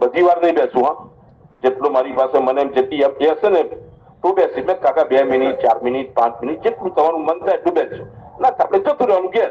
બધી વાર નહીં બેસું, હા જેટલું મારી પાસે મને જેટલી હશે ને તું બેસી, મેં કાકા 2 મિનિટ 4 મિનિટ 5 મિનિટ જેટલું તમારું મન થાય એટલું બેસજો, ના આપણે જતું રહેવાનું ઘેર,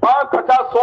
5, 50, 100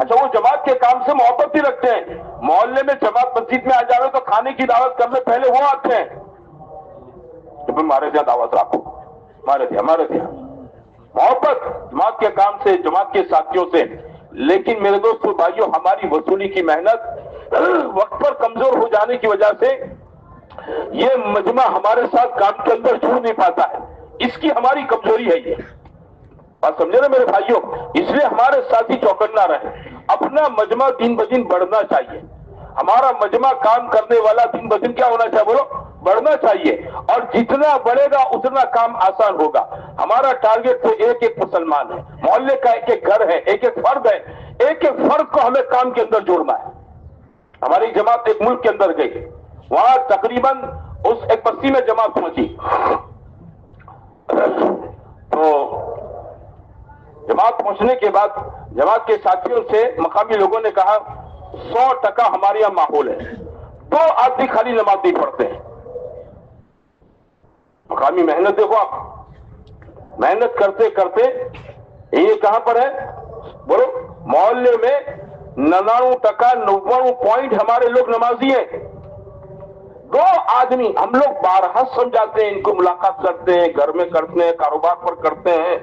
اچھا وہ جماعت کے کام سے محبت ہی رکھتے ہیں. محلے میں جماعت مسجد میں آ جاوے تو کھانے کی دعوت کرنے پہلے وہ آتے ہیں کہ ہمارے یہاں دعوت رکھو، ہمارے یہاں محبت جماعت کے کام سے، جماعت کے ساتھیوں سے. لیکن میرے دوستو بھائیوں، ہماری وصولی کی محنت وقت پر کمزور ہو جانے کی وجہ سے یہ مجمع ہمارے ساتھ کام کے اندر جڑ نہیں پاتا ہے. اس کی ہماری کمزوری ہے. یہ بات سمجھے نا میرے بھائیوں؟ اس لیے ہمارے ساتھی چوکنا رہے. اپنا مجمع دن بدن بڑھنا چاہیے. ہمارا مجمع کام کرنے والا دن بدن کیا ہونا چاہیے؟ بولو، بڑھنا چاہیے. اور جتنا بڑھے گا اتنا کام آسان ہوگا. ہمارا ٹارگیٹ تو ایک ایک مسلمان ہے، محلے کا ایک ایک گھر ہے، ایک ایک فرد ہے. ایک ایک فرد کو ہمیں کام کے اندر جوڑنا ہے. ہماری جماعت ایک ملک کے اندر گئی، وہاں تقریباً اس ایک بستی میں جماعت پہنچی تو جماعت پہنچنے کے بعد جماعت کے ساتھیوں سے مقامی لوگوں نے کہا 100% ہمارے یہاں ماحول ہے، 2 آدمی خالی نماز نہیں پڑھتے ہیں. مقامی محنت دیکھو آپ، محنت کرتے کرتے یہ کہاں پر ہے؟ بولو، محلے میں 99% 90% ہمارے لوگ نمازی ہیں. 2 آدمی ہم لوگ بارہا سمجھاتے ہیں، ان کو ملاقات کرتے ہیں، گھر میں کرتے ہیں، کاروبار پر کرتے ہیں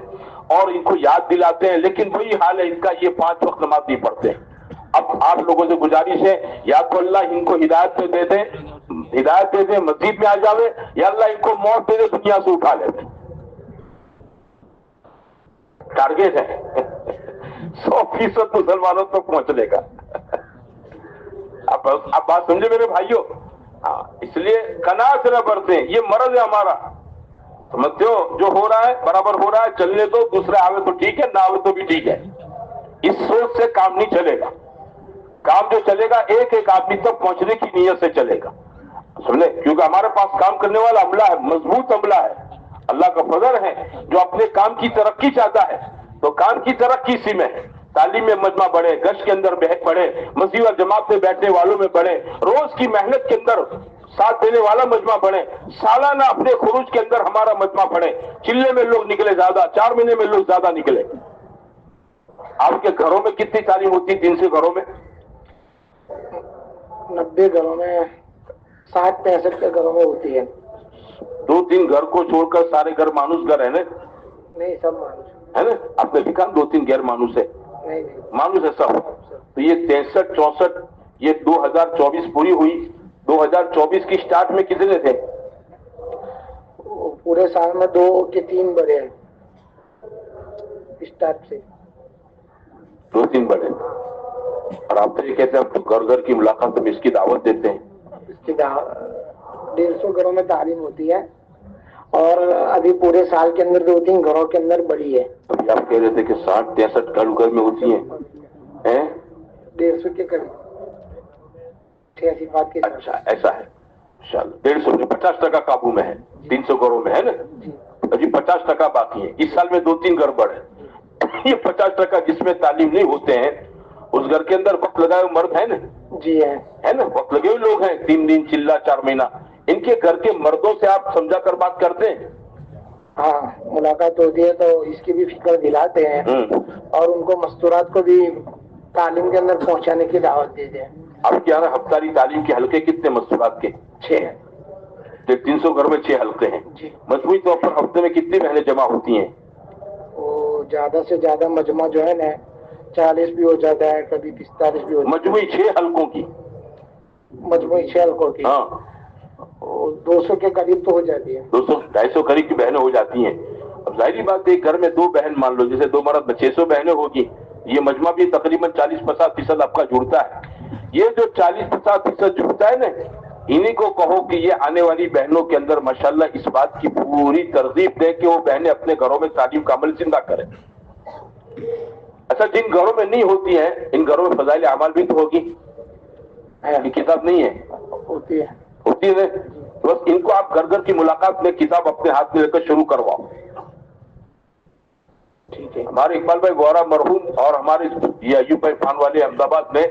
اور ان کو یاد دلاتے ہیں، لیکن وہی حال ہے ان کا، یہ 5 وقت نماز نہیں پڑھتے. اب آپ لوگوں سے گزارش ہے، یا تو اللہ ان کو ہدایت دے دیں، مسجد میں آ جاوے، یا اللہ ان کو موت دے دے، دنیا سے اٹھا لے دے. ٹارگیٹ ہے 100% مسلمانوں تک پہنچنے کا. اب بات سمجھے میرے بھائیوں؟ اس لیے قناعت نہ برتیں، یہ مرض ہے ہمارا. سمجھتے ہو؟ جو ہو رہا ہے برابر ہو رہا ہے، چلنے دو، دوسرے آوے تو ٹھیک ہے، نہ آوے تو بھی ٹھیک ہے. اس سوچ سے کام نہیں چلے گا. کام جو چلے گا ایک ایک آدمی تک پہنچنے کی نیت سے چلے گا. سمجھے؟ کیونکہ ہمارے پاس کام کرنے والا عملہ ہے، مضبوط عملہ ہے. اللہ کا فضل ہے، جو اپنے کام کی ترقی چاہتا ہے تو کام کی ترقی اسی میں ہے. تعلیم میں مجمع بڑھے، گشت کے اندر بڑھے، مسجد اور جماعت میں بیٹھنے والوں میں بڑھے، روز کی محنت کے اندر ساتھ دینے والا مجمع بڑھے، سالانہ اپنے خروج کے اندر ہمارا مجمع بڑھے. چلے میں لوگ نکلے زیادہ، 4 مہینے میں لوگ زیادہ نکلے. آپ کے گھروں میں کتنی تعلیم ہوتی ہے؟ 300 گھروں میں 90 گھروں میں 60-65 کے گھروں میں ہوتی ہے. 2-3 گھر کو چھوڑ کر سارے گھر مانوس گھر ہے نا؟ نہیں، سب مانوس ہے نا؟ آپ نے دیکھا 2-3 غیر مانوس ہے؟ نہیں، مانوس ہے سب. تو یہ 63-64 یہ 2024 پوری ہوئی. 2024 کی سٹارٹ میں کتنے تھے؟ پورے سال میں 2 کے 3 بڑے ہیں اسٹارٹ سے. 2-3 بڑے. اور آپ تو یہ کہتے ہیں اب تو گھر گھر کی ملاقات میں اس کی دعوت دیتے ہیں. اس کی 150 گھروں میں تعلیم ہوتی ہے، اور ابھی پورے سال کے اندر 2-3 گھروں کے اندر بڑی ہے. ابھی آپ کہہ رہے تھے کہ 60-63 گھر میں ہوتی ہیں. 150 کے قریب 86 بات کی. اچھا ایسا ہے. انشاءاللہ 150 50% قابو میں ہے. 300 گھروں میں ہے نا؟ ابھی 50% باقی ہے. اس سال میں 2-3 گھر بڑھے. یہ 50% جس میں تعلیم نہیں ہوتے ہیں اس گھر کے اندر وقت لگائے ہوئے مرد ہے نا؟ جی ہے نا؟ وقت لگے ہوئے لوگ ہیں، 3 دن چلا 4 مہینہ. ان کے گھر کے مردوں سے آپ سمجھا کر بات کرتے ہیں؟ ہاں، ملاقات ہوتی ہے تو اس کی بھی فکر دلاتے ہیں اور ان کو مستورات کو بھی تعلیم کے اندر پہنچانے کی دعوت دیتے ہیں. اب کیا ہے، ہفتاری تعلیم کے حلقے کتنے مستورات کے؟ 6 ہیں. 300 گھر میں 6 حلقے ہیں. مجموعی طور پر ہفتے میں کتنی بہنیں جمع ہوتی ہیں؟ وہ زیادہ سے زیادہ مجمع جو ہے نا 40 بھی ہو جاتا ہے، کبھی 45 بھی ہو جاتا ہے. مجموعی 6 حلقوں کی؟ مجموعی 6 حلقوں کی 200 کے قریب تو ہو جاتی ہے. 200-250 قریب کی بہنیں ہو جاتی ہیں. اب ظاہری بات ہے، گھر میں 2 بہن مان لو، جیسے 2 مرد میں 600 بہنیں ہوگی. یہ مجمع بھی تقریباً 40-50% آپ کا جڑتا ہے. یہ جو 40-50% جڑتا ہے نا، انہی کو کہو کہ یہ آنے والی بہنوں کے اندر ماشاءاللہ اس بات کی پوری ترغیب دے کہ وہ بہنیں اپنے گھروں میں تعلیم کا عمل زندہ کریں. اچھا، جن گھروں میں نہیں ہوتی ہیں ان گھروں میں فضائل اعمال بھی تو ہوگی. کتاب نہیں ہے؟ ہوتی ہے. ہوتی ہے. بس ان کو آپ گھر گھر کی ملاقات میں کتاب اپنے ہاتھ میں لے کر شروع کرواؤ. ٹھیک ہے. ہمارے اقبال بھائی گورا مرحوم اور ہمارے یہ ایوب بھائی خان والے احمد آباد میں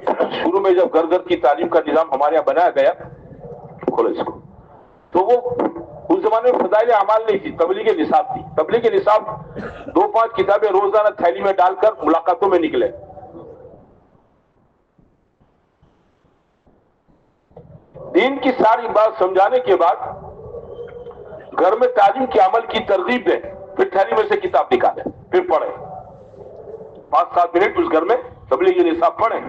شروع میں جب گھر گھر کی تعلیم کا نظام ہمارے یہاں بنایا گیا، کھولو اس کو، تو وہ اس زمانے میں فضائل اعمال نہیں تھی، تبلیغ نصاب تھی. تبلیغ نصاب 2-5 کتابیں روزانہ تھیلی میں ڈال کر ملاقاتوں میں نکلے. دین کی ساری بات سمجھانے کے بعد گھر میں تعلیم کے عمل کی ترغیب دیں، پھر تھیلی میں سے کتاب نکالیں، پھر پڑھیں 5-7 منٹ اس گھر میں تبلیغ نصاب پڑھیں،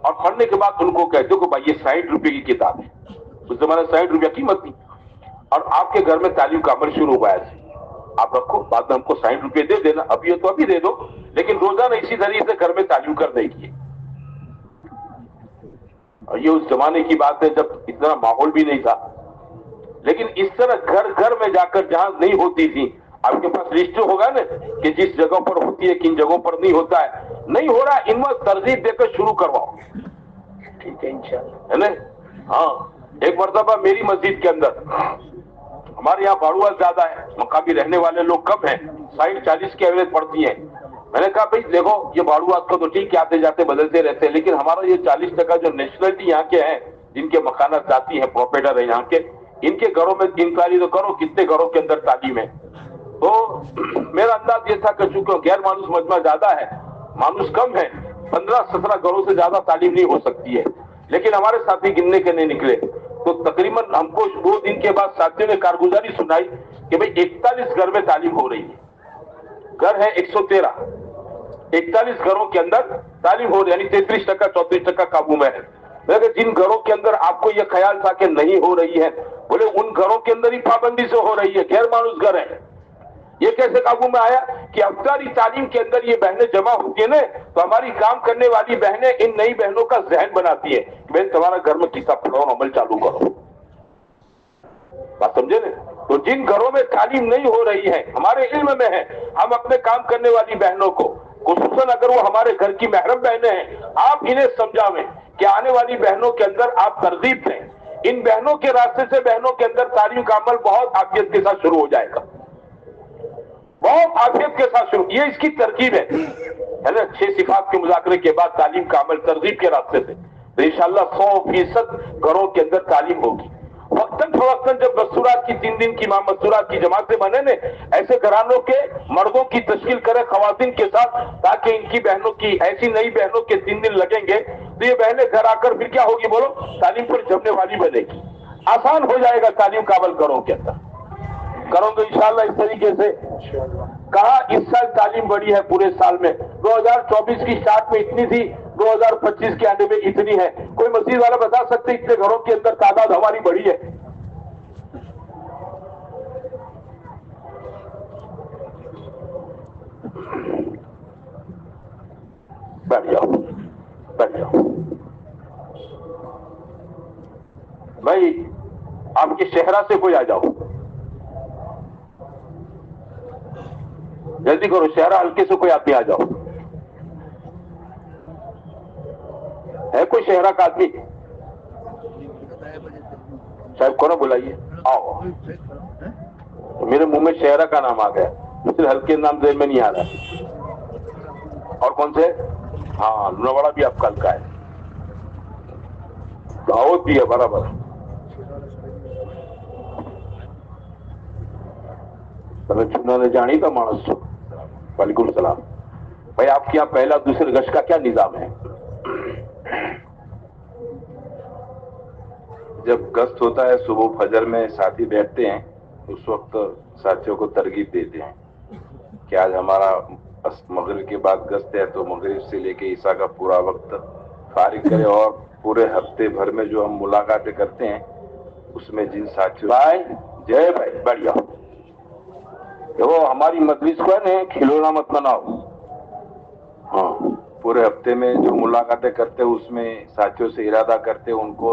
اور پڑھنے کے بعد ان کو کہہ دو کہ بھائی یہ 60 روپے کی کتاب ہے، اس زمانے 60 روپیہ قیمت تھی، اور آپ کے گھر میں تعلیم کا عمل شروع ہوا ہے، آپ رکھو، بعد میں ہم کو 60 روپے دے دینا، ابھی تو ابھی دے دو، لیکن روزانہ اسی طریقے سے گھر میں تعلیم کرنے کی ہے۔ اور یہ اس زمانے کی بات ہے جب اتنا ماحول بھی نہیں تھا، لیکن اس طرح گھر گھر میں جا کر جہاں نہیں ہوتی تھی، آپ کے پاس لسٹ ہوگا نا کہ جس جگہ پر ہوتی ہے کن جگہوں پر نہیں ہوتا ہے، نہیں ہو رہا، ان میں ترغیب دے کر شروع کرواؤ، ٹھیک ہے انشاءاللہ۔ ہے نا؟ ہاں، ایک مرتبہ میری مسجد کے اندر، ہمارے یہاں بھاڑوا زیادہ ہے، مقامی رہنے والے لوگ کم ہیں، 60-40 کی ایوریج پڑتی ہے، میں نے کہا بھائی دیکھو یہ بھاڑوا کو تو ٹھیک ہے آتے جاتے بدلتے رہتے ہیں، لیکن ہمارا یہ 40% جو نیشنلٹی یہاں کے ہیں، جن کے مکانات ذاتی ہیں، پروپریٹر ہیں یہاں کے، ان کے گھروں میں انکوائری تو کرو کتنے گھروں کے اندر تعلیم ہے۔ تو میرا انداز یہ تھا کہ چونکہ غیر مانوس مجمع زیادہ ہے، مانوس کم ہے، 15-17 گھروں سے زیادہ تعلیم نہیں ہو سکتی ہے، لیکن ہمارے ساتھی گننے کے نہیں نکلے، تو تقریباً ہم کو 2 دن کے بعد ساتھیوں نے کارگزاری سنائی کہ بھئی 41 گھر میں تعلیم ہو رہی ہے، گھر ہے 113، 41 گھروں کے اندر تعلیم ہو رہی ہے، یعنی 33%، 34% قابو میں ہے۔ لیکن جن گھروں کے اندر آپ کو یہ خیال تھا کہ نہیں ہو رہی ہے، بولے ان گھروں کے اندر ہی پابندی سے ہو رہی ہے، غیر مانوس گھر ہے۔ یہ کیسے قابو میں آیا کہ افطاری تعلیم کے اندر یہ بہنیں جمع ہوتی ہیں نا، تو ہماری کام کرنے والی بہنیں ان نئی بہنوں کا ذہن بناتی ہیں کہ بہن تمہارا گھر میں کتاب پڑھو، عمل چالو کرو، بات سمجھے نا؟ تو جن گھروں میں تعلیم نہیں ہو رہی ہے، ہمارے علم میں ہے، ہم اپنے کام کرنے والی بہنوں کو، خصوصاً اگر وہ ہمارے گھر کی محرم بہنیں ہیں، آپ انہیں سمجھاویں کہ آنے والی بہنوں کے اندر آپ ترغیب دیں، ان بہنوں کے راستے سے بہنوں کے اندر تعلیم کا عمل بہت عافیت کے ساتھ شروع ہو جائے گا، بہت عافیت کے ساتھ شروع، یہ اس کی ترکیب ہے نا؟ 6 صفات کے مذاکرے کے بعد تعلیم کا عمل ترغیب کے راستے سے، تو انشاءاللہ 100% گھروں کے اندر تعلیم ہوگی۔ وقتاً فوقتاً جب مستورات کی 3 دن کی مستورات کی جماعتیں بنے نے، ایسے گھرانوں کے مردوں کی تشکیل کرے خواتین کے ساتھ، تاکہ ان کی بہنوں کی، ایسی نئی بہنوں کے 3 دن لگیں گے تو یہ بہنیں گھر آ کر پھر کیا ہوگی بولو؟ تعلیم پر جمنے والی بنے گی، آسان ہو جائے گا تعلیم کا عمل گھروں کے اندر۔ کروں گے انشاءاللہ اس طریقے سے۔ کہا اس سال تعلیم بڑھی ہے، پورے سال میں 2024 کی سٹارٹ میں اتنی تھی، 2025 کے آنے میں اتنی ہے، کوئی مسجد والا بتا سکتے اتنے گھروں کے اندر تعداد ہماری بڑھی ہے؟ بیٹھ جاؤ، بیٹھ جاؤ بھائی، آپ کے شہرہ سے کوئی آ جاؤ، جلدی کرو، شہرہ حلقے سے کوئی آدمی آ جاؤ، ہے کوئی شہرہ کا آدمی؟ صاحب کو نہ بلائیے، آؤ، میرے منہ میں شہرہ کا نام آ گیا، دوسرے حلقے نام ذہن میں نہیں آ رہا۔ اور کون سے؟ ہاں، لوناواڑہ بھی آپ کا حلقہ ہے، دعوت بھی ہے برابر۔ چنا نے جانی تھا مانس۔ وعلیکم السلام بھائی، آپ کے یہاں پہلا دوسرے گشت کا کیا نظام ہے؟ جب گشت ہوتا ہے صبح فجر میں ساتھی بیٹھتے ہیں، اس وقت ساتھیوں کو ترغیب دیتے ہیں کہ آج ہمارا مغرب کے بعد گشت ہے، تو مغرب سے لے کے عشاء کا پورا وقت فارغ کرے، اور پورے ہفتے بھر میں جو ہم ملاقاتیں کرتے ہیں اس میں جن ساتھیوں، بھائی جے بھائی بڑھیا، دیکھو ہماری مجلس کو ہے نا کھلونا مت بناؤ، ہاں، پورے ہفتے میں جو ملاقاتیں کرتے اس میں ساتھیوں سے ارادہ کرتے، ان کو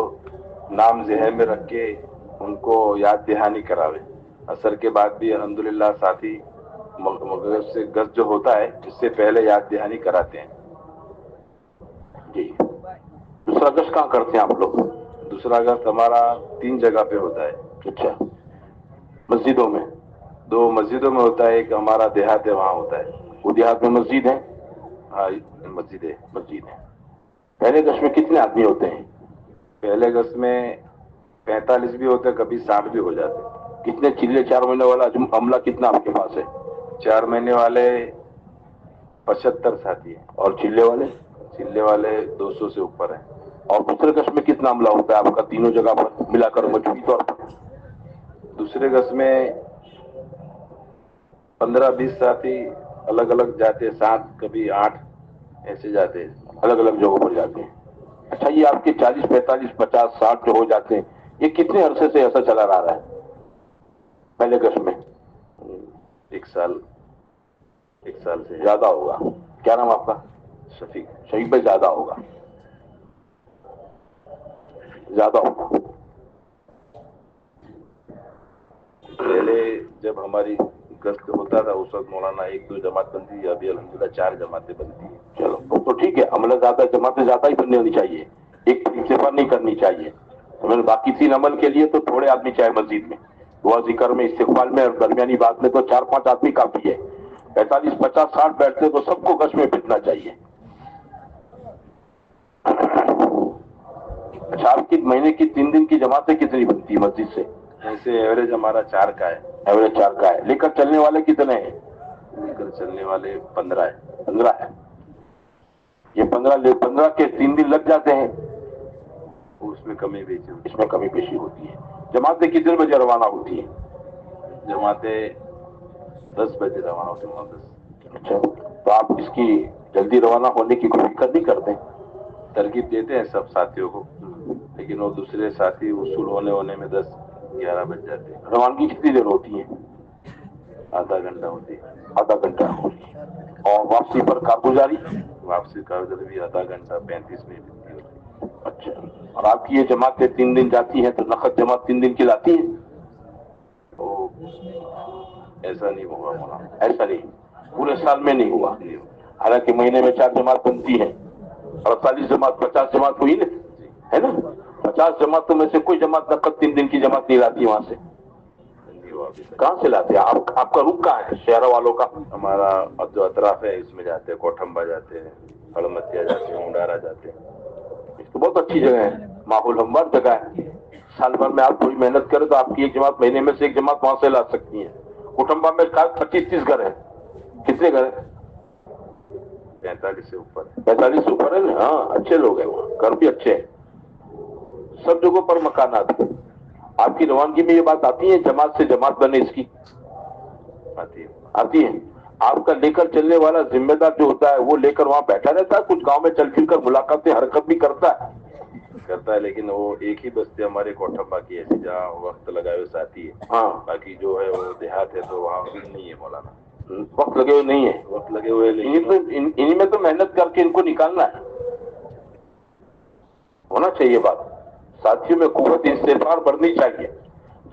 نام ذہن میں رکھ کے ان کو یاد دہانی کراوے۔ عصر کے بعد بھی الحمدللہ ساتھی مغرب سے گشت جو ہوتا ہے اس سے پہلے یاد دہانی کراتے ہیں۔ جی، دوسرا گشت کہاں کرتے ہیں آپ لوگ؟ دوسرا گشت ہمارا 3 جگہ پہ ہوتا ہے۔ اچھا، مسجدوں میں 2 مسجدوں میں ہوتا ہے، ایک ہمارا دیہات ہے وہاں ہوتا ہے۔ وہ دیہات میں مسجد ہے؟ ہاں مسجد ہے، مسجد ہے۔ پہلے گشت میں کتنے آدمی ہوتے ہیں؟ پہلے گشت میں 45 بھی ہوتے، کبھی 60 بھی ہو جاتے۔ کتنے چلے 4 مہینے والا عملہ کتنا آپ کے پاس ہے؟ 4 مہینے والے 75 ساتھی ہیں، اور چلے والے 200 سے اوپر ہیں۔ اور دوسرے گش میں کتنا عملہ ہوتا ہے آپ کا تینوں جگہ پر ملا کر مجموعی طور پر؟ دوسرے گز میں 15-20 ساتھی الگ الگ جاتے، 7 کبھی 8 ایسے جاتے ہیں، الگ الگ جگہوں پر جاتے ہیں. اچھا، یہ آپ کے 40 45 50 60 جو ہو جاتے ہیں، یہ کتنے عرصے سے ایسا چلا رہا ہے پہلے گش میں؟ 1 سال سے زیادہ ہوگا. کیا نام آپ کا؟ شفیق بھائی. زیادہ ہوگا. پہلے جب ہماری گشت ہوتا تھا اس وقت مولانا 1-2 جماعت بنتی، ابھی الحمدللہ 4 جماعتیں بنتی ہیں. چلو تو ٹھیک ہے، عمل زیادہ جماعتیں زیادہ ہی بننی ہونی چاہیے، ایک طریقے پر نہیں کرنی چاہیے. باقی 3 عمل کے لیے تو تھوڑے آدمی چاہے مسجد میں، دعا ذکر میں، استقبال میں، اور درمیانی بات میں تو 4-5 آدمی کافی ہے. 45 50 60 بیٹھتے تو سب کو گش میں پھرنا چاہیے. اچھا، آپ کی مہینے کی 3 دن کی جماعتیں کتنی بنتی ہے مسجد سے؟ ایسے ایوریج ہمارا 4 کا ہے. ایوریج 4 کا ہے. لے کر چلنے والے کتنے ہیں؟ لے کر چلنے والے 15 ہے. 15 ہے. یہ 15 کے 3 دن لگ جاتے ہیں. اس میں کمی بیشی ہوتی اس میں کمی بیشی ہوتی ہے. جماعتیں کتنے بجے روانہ ہوتی ہیں؟ ہے. جماعتیں 10 بجے روانہ ہوتی ہیں. 10. اچھا، تو آپ اس کی جلدی روانہ ہونے کی کوئی فکر نہیں کرتے؟ ترغیب دیتے ہیں سب ساتھیوں کو، لیکن وہ دوسرے ساتھی وصول ہونے میں 10-11 بج جاتے ہیں. روانگی کتنی دیر ہوتی ہے؟ آدھا گھنٹہ ہوتی ہے. آدھا گھنٹہ ہوتی ہے. اور واپسی پر کارگزاری؟ واپسی کا بھی آدھا گھنٹہ 35 منٹ کی ہوتی ہے. اچھا، اور آپ کی یہ جماعتیں 3 دن جاتی ہیں تو نقد جماعت 3 دن کی لاتی ہیں؟ وہ ایسا نہیں ہوگا مولانا. ایسا نہیں، پورے سال میں نہیں ہوا. حالانکہ مہینے میں 4 جماعت بنتی ہے، 48 جماعت 50 جماعت ہوئی نا، ہے نا؟ 50 جماعتوں میں سے کوئی جماعت نقد 3 دن کی جماعت نہیں لاتی وہاں سے. نہیں ہوا ابھی تک. کہاں سے لاتے ہیں آپ کا رخ کہاں ہے شہر والوں کا؟ ہمارا جو اطراف ہے اس میں جاتے ہیں، کوٹھمبا جاتے ہیں، ہڑمتیا جاتے ہیں، اونڈارا جاتے ہیں. تو بہت اچھی جگہ ہے، ماحول ہموار جگہ ہے. سال بھر میں آپ تھوڑی محنت کریں تو آپ کی ایک جماعت مہینے میں سے ایک جماعت وہاں سے لا سکتی ہیں. کوٹھمبا میں 25-30 گھر ہیں. کتنے گھر ہیں؟ 45 سے اوپر ہے. 45 سے اوپر ہے نا. ہاں، اچھے لوگ ہیں وہاں، گھر بھی اچھے ہیں، سب جگہوں پر مکانات ہیں. آپ کی روانگی میں یہ بات آتی ہے جماعت سے جماعت بنے اس کی؟ آتی ہے. آپ کا لے کر چلنے والا ذمہ دار جو ہوتا ہے وہ لے کر وہاں بیٹھا رہتا ہے، کچھ گاؤں میں چل پھر کر ملاقاتیں حرکت بھی کرتا ہے؟ لیکن وہ ایک ہی بستی ہمارے کوٹھمبا کی ایسی جہاں وقت لگائے ہوئے ساتھی ہے. ہاں، باقی جو ہے وہ دیہات ہے تو وہاں نہیں ہے مولانا. وقت لگے ہوئے نہیں ہے. وقت لگے ہوئے انہی میں تو محنت کر کے ان کو نکالنا ہے. ہونا چاہیے بات. ساتھیوں میں قوت استعفار بڑھنی چاہیے.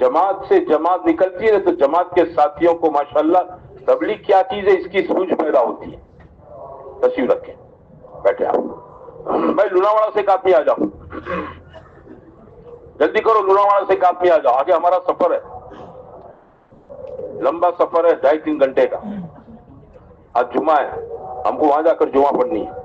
جماعت سے جماعت نکلتی ہے تو جماعت کے ساتھیوں کو ماشاءاللہ تبلیغ کیا چیز ہے اس کی سوچ پیدا ہوتی ہے. تشریف رکھیں، بیٹھے آپ. بھائی لوناواڑا سے ایک آدمی آ جاؤ، جلدی کرو. لوناواڑا سے ایک آدمی آ جاؤ، آگے ہمارا سفر ہے، لمبا سفر ہے 2.5-3 گھنٹے کا. آج جمعہ ہے، ہم کو وہاں جا کر جمعہ پڑھنی ہے.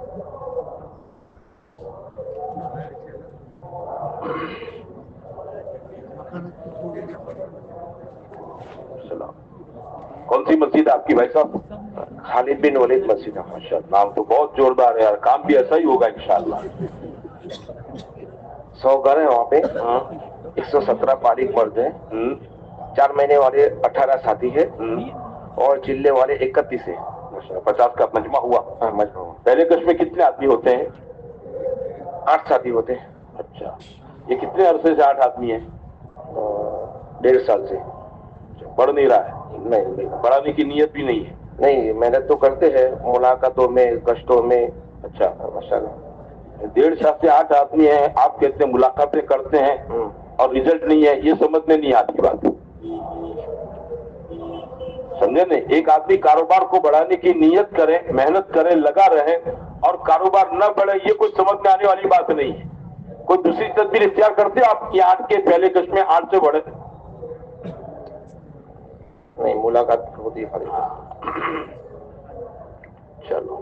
السلام. کون سی مسجد ہے آپ کی بھائی صاحب؟ خالد بن ولید مسجد ہے. ماشاء اللہ، نام تو بہت زوردار ہے یار. کام بھی ایسا ہی ہوگا انشاءاللہ. 100 گھر ہیں وہاں پہ. 117 بالغ مرد ہیں. 4 مہینے والے 18 ساتھی ہیں اور چلے والے 31 ہیں. 50 کا مجمع ہوا. ہاں، مجمع ہوا. پہلے کش میں کتنے آدمی ہوتے ہیں؟ 8 ساتھی ہوتے ہیں. اچھا، یہ کتنے عرصے سے 8 آدمی ہیں؟ 1.5 سال سے. بڑھ نہیں رہا ہے؟ نہیں، بڑھانے کی نیت بھی نہیں ہے. نہیں، محنت تو کرتے ہیں ملاقاتوں میں، گشتوں میں. اچھا، ماشاءاللہ. 1.5 سال سے 8 آدمی ہیں. آپ کہتے ہیں ملاقاتیں کرتے ہیں اور رزلٹ نہیں ہے، یہ سمجھ میں نہیں آتی بات. سمجھے نہیں؟ ایک آدمی کاروبار کو بڑھانے کی نیت کرے، محنت کرے، لگا رہے اور کاروبار نہ بڑھے، یہ کوئی سمجھ میں آنے والی بات نہیں ہے. کوئی دوسری تدبیر اختیار کرتے آپ کی 8 کے پہلے کش میں 8 سے بڑھے؟ نہیں، ملاقات ہوتی ہے. چلو،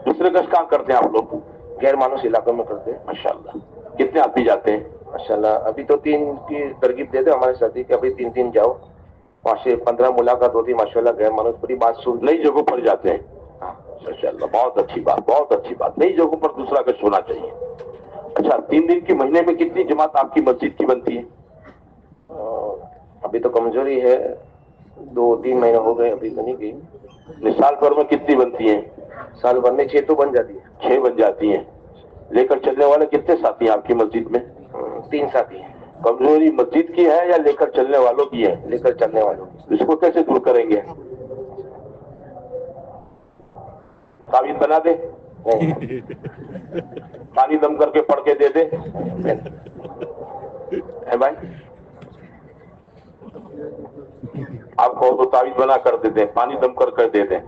دوسرے کش کہاں کرتے ہیں آپ لوگ؟ غیر مانوس علاقوں میں کرتے ہیں. ماشاءاللہ. کتنے آدمی جاتے ہیں؟ ماشاءاللہ ابھی تو 3 کی ترغیب دیتے ہمارے ساتھی کہ ابھی 3 جاؤ. وہاں سے 15 ملاقات ہوتی ہے ماشاءاللہ. غیر مانوس پوری بات سن. نئی جگہوں پر جاتے ہیں. ہاں ماشاءاللہ، بہت اچھی بات، بہت اچھی بات. نئی جگہوں پر دوسرا کش ہونا چاہیے. اچھا 3 دن کے مہینے میں کتنی جماعت آپ کی مسجد کی بنتی ہے؟ ابھی تو کمزوری ہے، 2-3 مہینے ہو گئے، ابھی تو نہیں گئی۔ سال بھر میں کتنی بنتی ہیں؟ سال بھر میں 6 تو بن جاتی ہے۔ 6 بن جاتی ہیں۔ لے کر چلنے والے کتنے ساتھی ہیں آپ کی مسجد میں؟ 3 ساتھی ہیں۔ کمزوری مسجد کی ہے یا لے کر چلنے والوں کی ہے؟ لے کر چلنے والوں کی۔ اس کو کیسے دور کریں گے؟ تعویذ بنا دے؟ پانی دم کر کے پڑھ کے دے دے؟ ہے بھائی آپ کو تو تعویذ بنا کر دے دیں، پانی دم کر دے دیں،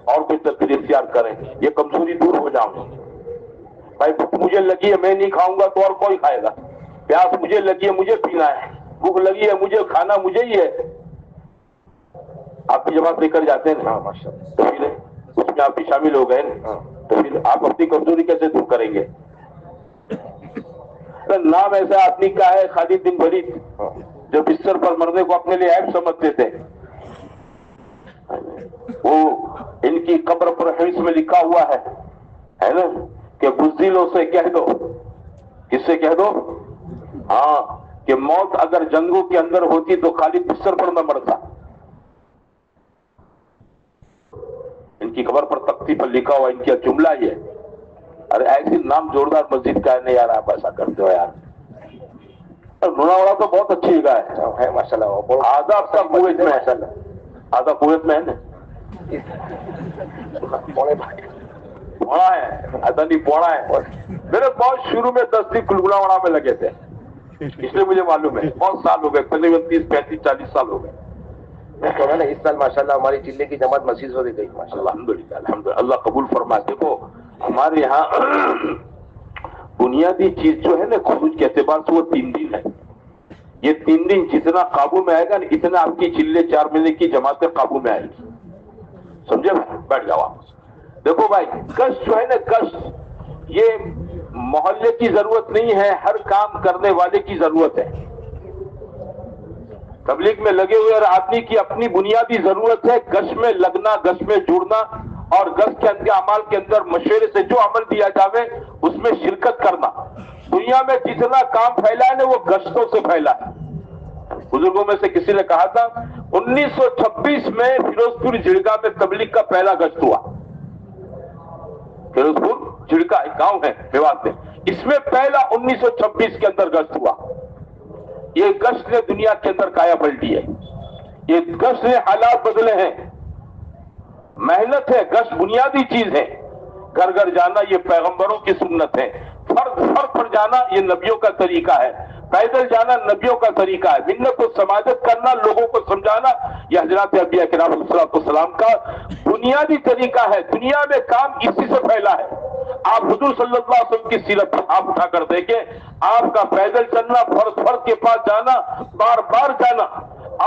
اور کوئی تدبیر اختیار کریں، یہ کمزوری دور ہو جاؤں۔ بھائی بھوک مجھے لگی ہے، میں نہیں کھاؤں گا تو اور کوئی کھائے گا۔ پیاس مجھے لگی ہے، مجھے پینا ہے۔ بھوک لگی ہے مجھے، کھانا مجھے ہی ہے۔ آپ کی جماعت لے کر جاتے ہیں نا، تو پھر اس میں آپ بھی شامل ہو گئے نا، تو پھر آپ اپنی کمزوری کیسے دور کریں گے؟ نام ایسا آدمی کا ہے خالد بن ولید، جو بستر پر مرنے کو اپنے لیے عیب سمجھتے تھے، وہ ان کی قبر پر حدیث میں لکھا ہوا ہے نا کہ بزدلوں سے کہہ دو، کس سے کہہ دو؟ ہاں کہ موت اگر جنگوں کے اندر ہوتی تو خالد بستر پر نہ مرتا۔ ان کی قبر پر تختی پر لکھا ہوا ان کا جملہ یہ ہے۔ ارے ایسی نام جوردار مسجد کا ہے نہیں یار، آپ ایسا کرتے ہو یار۔ لوناواڑا تو بہت اچھی جگہ ہے ماشاء اللہ۔ آدھا آپ کا کویت میں ہے، آدھا کویت میں ہے نا، پوڑا ہے، آدھا نہیں پوڑا ہے۔ میرے بہت شروع میں 10 دن لوناواڑا میں لگے تھے، اس لیے مجھے معلوم ہے، بہت سال ہو گئے، تقریباً 30 35 40 سال ہو گئے۔ میں کہوں گا نا اس سال ماشاءاللہ ہماری چلے کی جماعت مسجد ہو گئی ماشاءاللہ۔ الحمدللہ الحمدللہ، اللہ قبول فرمائے۔ دیکھو ہمارے یہاں بنیادی چیز جو ہے نا خروج کے اعتبار سے وہ 3 دن ہے۔ یہ 3 دن جتنا قابو میں آئے گا نا اتنا آپ کی چلے 4 مہینے کی جماعتیں قابو میں آئے گی، سمجھے بھائی؟ بیٹھ جاؤ آپ۔ دیکھو بھائی گشت جو ہے نا، گشت یہ محلے کی ضرورت نہیں ہے، ہر کام کرنے والے کی ضرورت ہے۔ تبلیغ میں لگے ہوئے ہر آدمی کی اپنی بنیادی ضرورت ہے گشت میں لگنا، گشت میں جڑنا، اور گشت کے اندر اعمال کے اندر مشورے سے جو عمل دیا جاوے اس میں شرکت کرنا۔ دنیا میں جتنا کام پھیلا ہے نا وہ گشتوں سے پھیلا ہے۔ بزرگوں میں سے کسی نے کہا تھا 1926 میں فیروزپور جھڑکا میں تبلیغ کا پہلا گشت ہوا۔ فیروزپور جھڑکا ایک گاؤں ہے میوات میں، اس میں پہلا 1926 کے اندر گشت ہوا۔ یہ گشت نے دنیا کے اندر کایا پلٹی ہے، یہ گشت نے حالات بدلے ہیں۔ محنت ہے، گشت بنیادی چیز ہے۔ گھر گھر جانا یہ پیغمبروں کی سنت ہے، فرد فرد پر جانا یہ نبیوں کا طریقہ ہے، پیدل جانا نبیوں کا طریقہ ہے، ملت کو سماجت کرنا، لوگوں کو سمجھانا یہ حضرات انبیاء کرام علیہ السلام کا بنیادی طریقہ ہے۔ دنیا میں کام اسی سے پھیلا ہے۔ آپ حضور صلی اللہ علیہ وسلم کی سیرت آپ اٹھا کر دیکھیں، آپ کا پیدل چلنا، فرد فرد کے پاس جانا، بار بار جانا۔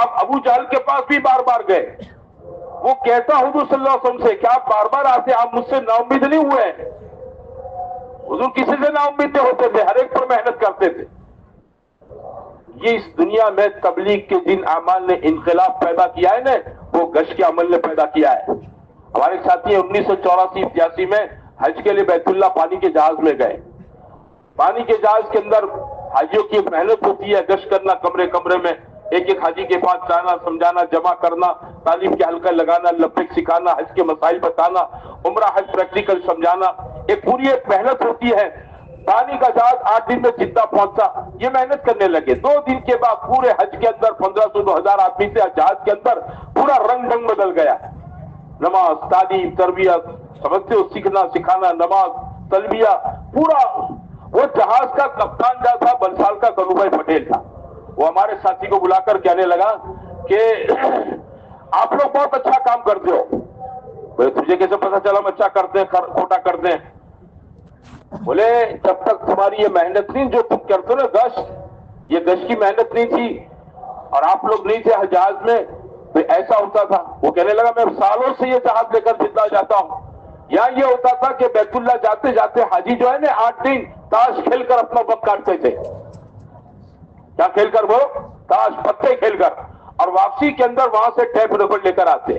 آپ ابو جہل کے پاس بھی بار بار گئے، وہ کہتا حضور صلی اللہ علیہ وسلم سے کہ آپ بار بار آتے، آپ مجھ سے نا امید نہیں ہوئے ہیں؟ حضور کسی سے نا امید نہیں ہوتے تھے، ہر ایک پر محنت کرتے تھے۔ یہ اس دنیا میں تبلیغ کے جن اعمال نے انقلاب پیدا کیا ہے نا وہ گشت کے عمل نے پیدا کیا ہے۔ ہمارے ساتھی 1984-85 میں حج کے لیے بیت اللہ پانی کے جہاز میں گئے۔ پانی کے جہاز کے اندر حاجیوں کی محنت ہوتی ہے، گشت کرنا کمرے کمرے میں، ایک ایک حاجی کے پاس جانا، سمجھانا، جمع کرنا، تعلیم کے حلقہ لگانا، لبیک سکھانا، حج کے مسائل بتانا، عمرہ حج پریکٹیکل سمجھانا، ایک پوری ایک محنت ہوتی ہے۔ پانی کا جہاز 8 دن میں جدہ پہنچا، یہ محنت کرنے لگے۔ 2 دن کے بعد پورے حج کے اندر 1500-2000 آدمی سے جہاز کے اندر پورا رنگ ڈنگ بدل گیا۔ نماز، تعلیم، تربیت، سمجھتے ہو، سیکھنا سکھانا، نماز، تلبیہ، پورا۔ وہ جہاز کا کپتان جو تھا بلسال کا کنو بھائی پٹیل تھا، وہ ہمارے ساتھی کو بلا کر کہنے لگا کہ آپ لوگ بہت اچھا کام کرتے ہو۔ بولے تجھے کیسے پتا چلا ہم اچھا کرتے ہیں کھوٹا کرتے ہیں؟ بولے جب تک تمہاری یہ محنت نہیں جو تم کرتے ہو نا گشت، یہ گشت کی محنت نہیں تھی اور آپ لوگ نہیں تھے جہاز میں تو ایسا ہوتا تھا۔ وہ کہنے لگا میں سالوں سے یہ جہاز لے کر جدہ جاتا ہوں، یہاں یہ ہوتا تھا کہ بیت اللہ جاتے جاتے حاجی جو ہے نا 8 دن تاش کھیل کر اپنا وقت کاٹتے تھے۔ کیا کھیل کر؟ وہ تاش پتے کھیل کر، اور واپسی کے اندر وہاں سے ٹیپ ریکارڈ لے کر آتے۔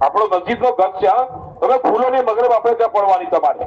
આપણો મસ્જિદનો ગશ્ત છે, તમે ભૂલો નહીં, મગરિબ આપણે ત્યાં પડવાની તમારે।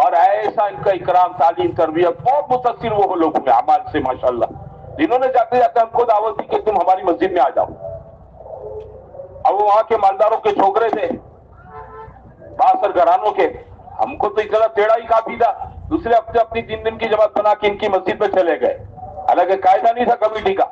اور ایسا ان کا اکرام تعلیم تربیت، بہت متاثر وہ لوگ ہوئے اعمال سے ماشاءاللہ، جنہوں نے جاتے جاتے ہم کو دعوت دی کہ تم ہماری مسجد میں آ جاؤ. اور وہ وہاں کے مالداروں کے چھوکرے تھے، باثر گھرانوں کے، ہم کو تو اتنا ٹیڑھا ہی کافی تھا. دوسرے ہفتے اپنی 3 دن کی جماعت بنا کے ان کی مسجد میں چلے گئے، حالانکہ قاعدہ نہیں تھا کمیٹی کا،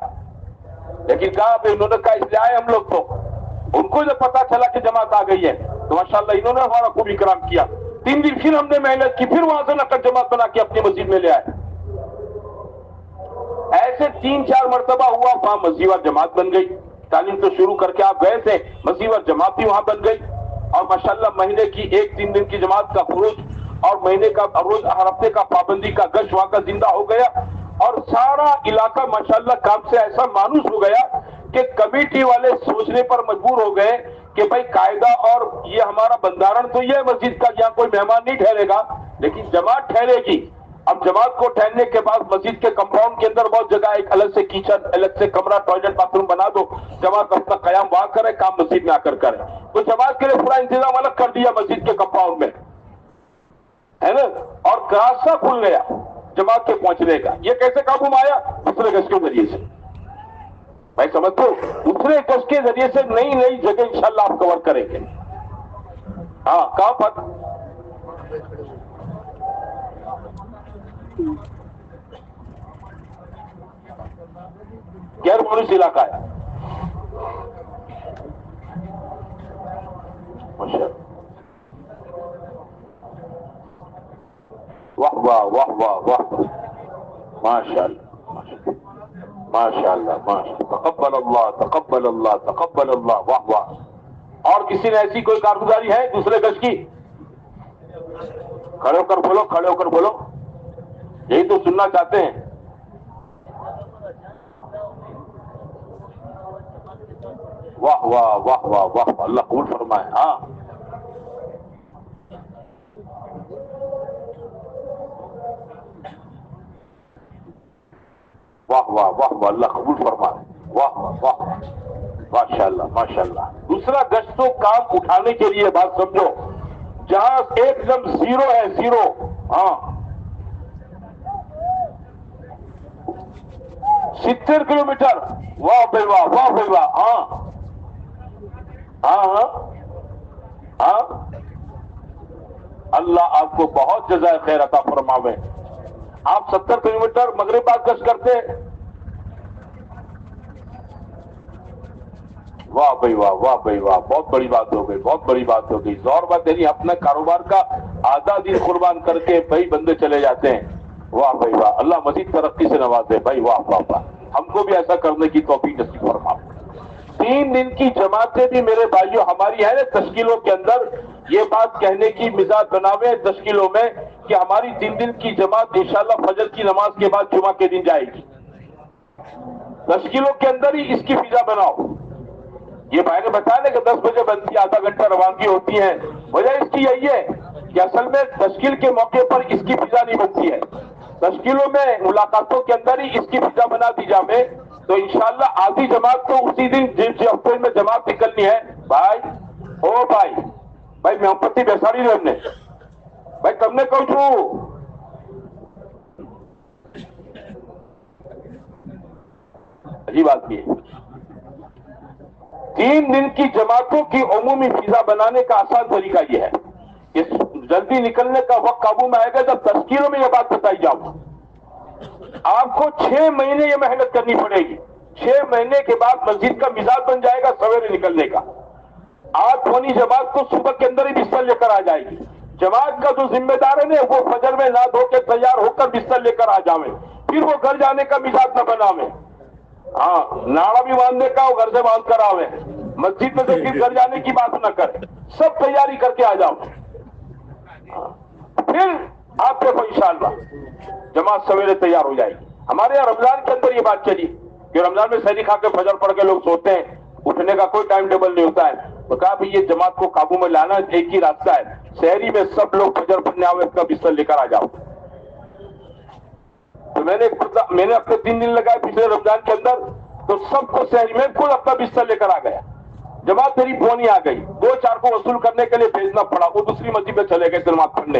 لیکن کہا انہوں نے کہا اس لیے آئے ہم لوگ. تو ان کو جب پتا چلا کہ جماعت آ گئی ہے تو ماشاءاللہ انہوں نے ہمارا خوب اکرام کیا. 3 دن پھر ہم نے محنت کی، پھر وہاں سے نقد جماعت بنا کے اپنی مسجد میں لے آئے. ایسے 3-4 مرتبہ ہوا، وہاں مسجد اور جماعت بن گئی. تعلیم تو شروع کر کے آپ گئے تھے، مسجد اور جماعت بھی وہاں بن گئی. اور ماشاءاللہ مہینے کی 1-3 دن کی جماعت کا خروج اور مہینے کا روز ہر ہفتے کا پابندی کا گشت وہاں کا زندہ ہو گیا. اور سارا علاقہ ماشاءاللہ کام سے ایسا مانوس ہو گیا کہ کمیٹی والے سوچنے پر مجبور ہو گئے کہ بھائی قاعدہ اور یہ ہمارا بندارن تو یہ مسجد کا، یہاں کوئی مہمان نہیں ٹھہرے گا لیکن جماعت ٹھہرے گی. اب جماعت کو ٹھہرنے کے بعد مسجد کے کمپاؤنڈ کے اندر بہت جگہ، ایک الگ سے کچن، الگ سے کمرہ، ٹوائلٹ، باتھ روم بنا دو، جماعت اپنا قیام وہاں کرے، کام مسجد میں آ کر کرے. تو جماعت کے لیے پورا انتظام الگ کر دیا مسجد کے کمپاؤنڈ میں، ہے نا. اور راستہ کھل گیا جماعت کے پہنچنے کا. یہ کیسے قابو میں آیا؟ دوسرے گز کے ذریعے سے. بھائی سمجھتے ہو، دوسرے گز کے ذریعے سے نئی نئی جگہ انشاءاللہ آپ کور کریں گے. ہاں کہاں پر غیر مونس علاقہ ہے. واہ واہ واہ واہ واہ، ماشاء اللہ ماشاء اللہ ماشاء اللہ، تقبل اللہ تقبل اللہ تقبل اللہ، واہ واہ. اور کسی نے ایسی کوئی کارگزاری ہے دوسرے گز کی؟ کھڑے ہو کر بولو، کھڑے ہو کر بولو، یہی تو سننا چاہتے ہیں. واہ واہ واہ واہ واہ، اللہ قبول فرمائے. ہاں واہ واہ واہ واہ، اللہ قبول فرمائے. واہ واہ واہ، ماشاء اللہ ماشاء اللہ. دوسرا گشت تو کام اٹھانے کے لیے بات سمجھو، جہاں ایک دم زیرو ہے، زیرو. ہاں 70 کلومیٹر، واہ بھائی واہ، واہ بھائی واہ. ہاں ہاں ہاں ہاں، اللہ آپ کو بہت جزائے خیر عطا فرماوے. آپ 70 کلومیٹر مغرب بعد گشت کرتے. واہ بھائی واہ، واہ بھائی واہ، بہت بڑی بات ہو گئی، بہت بڑی بات ہو گئی. زور بات یعنی اپنے کاروبار کا آدھا دن قربان کر کے بھائی بندے چلے جاتے ہیں. واہ بھائی واہ، اللہ مزید ترقی سے نوازے بھائی. واہ واہ واہ، ہم کو بھی ایسا کرنے کی توفیق نصیب فرما. 3 دن کی جماعتیں بھی میرے بھائیوں ہماری ہے نا تشکیلوں کے اندر، یہ بات کہنے کی مزاج بناوے تشکیلوں میں کہ ہماری 3 دن کی جماعت انشاءاللہ فجر کی نماز کے بعد جمعہ کے دن جائے گی. تشکیلوں کے اندر ہی اس کی فضا بناؤ. یہ بھائی نے بتایا نا کہ 10 بجے بنتی ہے، آدھا گھنٹہ روانگی ہوتی ہے. وجہ اس کی یہی ہے کہ اصل میں تشکیل کے موقع پر اس کی فضا نہیں بنتی ہے. تشکیلوں میں ملاقاتوں کے اندر ہی اس کی فضا بنا دی جائے تو انشاءاللہ آدھی جماعت تو اسی دن جس ہفتے میں جماعت نکلنی ہے. بھائی او بھائی بھائی محمدی بیساری نے ہم نے بھائی تم نے کہوں چھو عجیب بات یہ 3 دن کی جماعتوں کی عمومی فضا بنانے کا آسان طریقہ یہ ہے کہ جلدی نکلنے کا وقت قابو میں آئے گا جب تشکیلوں میں یہ بات بتائی جاؤ. آپ کو 6 مہینے یہ محنت کرنی پڑے گی. 6 مہینے کے بعد مسجد کا مزاج بن جائے گا سویرے نکلنے کا. 8 ہونی جماعت کو صبح کے اندر ہی بستر لے کر آ جائے گی. جماعت کا جو ذمہ دار ہے نا وہ فجر میں نہ دھو کے تیار ہو کر بستر لے کر آ جاویں، پھر وہ گھر جانے کا مزاج نہ بناویں. ہاں ناڑا بھی باندھنے کا وہ گھر سے باندھ کر آویں، مسجد میں سے پھر گھر جانے کی بات نہ کریں، سب تیاری کر کے آ جاؤ. پھر آپ دیکھو انشاءاللہ جماعت سویرے تیار ہو جائے گی. ہمارے یہاں رمضان کے اندر یہ بات چلی کہ رمضان میں سحری کھا کے فجر پڑھ کے لوگ سوتے ہیں، اٹھنے کا کوئی ٹائم ٹیبل نہیں ہوتا ہے. تو کہا بھی یہ جماعت کو قابو میں لانا ایک ہی راستہ ہے، سحری میں سب لوگ فجر پڑھنے آوے، اس کا بستر لے کر آ جاؤ. تو میں نے اپنے 3 دن لگائے پچھلے رمضان کے اندر، تو سب کو سحری میں خود اپنا بستر لے کر آ گیا. جماعت میری پونی آ گئی، 2-4 کو وصول کرنے کے لیے بھیجنا پڑا، وہ دوسری مسجد میں چلے گئے جماعت پڑھنے.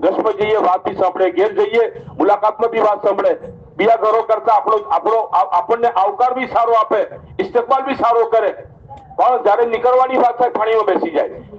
દસ માં જઈએ વાત બી સાંભળે, ઘેર જઈએ મુલાકાતમાં બી વાત સાંભળે, બીજા ઘરો કરતા આપણને આવકાર બી સારો આપે, ઇસ્તકબાલ બી સારો કરે, પણ જ્યારે નીકળવાની વાત થાય પાણીમાં બેસી જાય।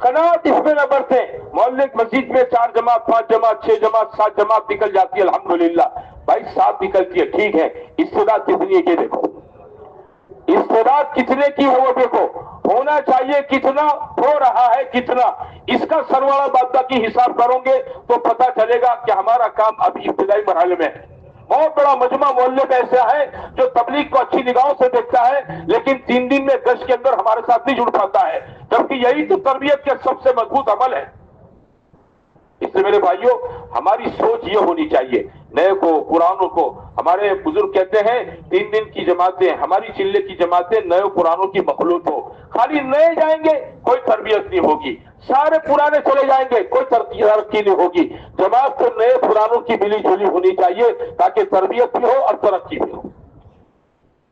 قناعت اس میں نہ برتے. محلے مسجد میں 4 جماعت 5 جماعت 6 جماعت 7 جماعت نکل جاتی ہے الحمدللہ. بھائی 7 نکلتی ہے ٹھیک ہے, استعداد کتنی ہے یہ دیکھو, استعداد کتنے کی ہو وہ دیکھو, ہونا چاہیے کتنا, ہو رہا ہے کتنا, اس کا سرواڑا بادہ کی حساب کرو گے تو پتہ چلے گا کہ ہمارا کام ابھی ابتدائی مرحلے میں ہے. بہت بڑا مجمع محلے میں ایسا ہے جو تبلیغ کو اچھی نگاہوں سے دیکھتا ہے لیکن 3 دن میں گشت کے اندر ہمارے ساتھ نہیں جڑ پاتا ہے, جبکہ یہی تو تربیت کے سب سے مضبوط عمل ہے. اس سے میرے بھائیوں ہماری سوچ یہ ہونی چاہیے, نئے کو پرانوں کو, ہمارے بزرگ کہتے ہیں 3 دن کی جماعتیں, ہماری چلے کی جماعتیں نئے پرانوں کی مخلوط ہو. خالی نئے جائیں گے کوئی تربیت نہیں ہوگی, سارے پرانے چلے جائیں گے کوئی ترقی نہیں ہوگی. جماعت کو نئے پرانوں کی ملی جلی ہونی چاہیے تاکہ تربیت بھی ہو اور ترقی بھی ہو.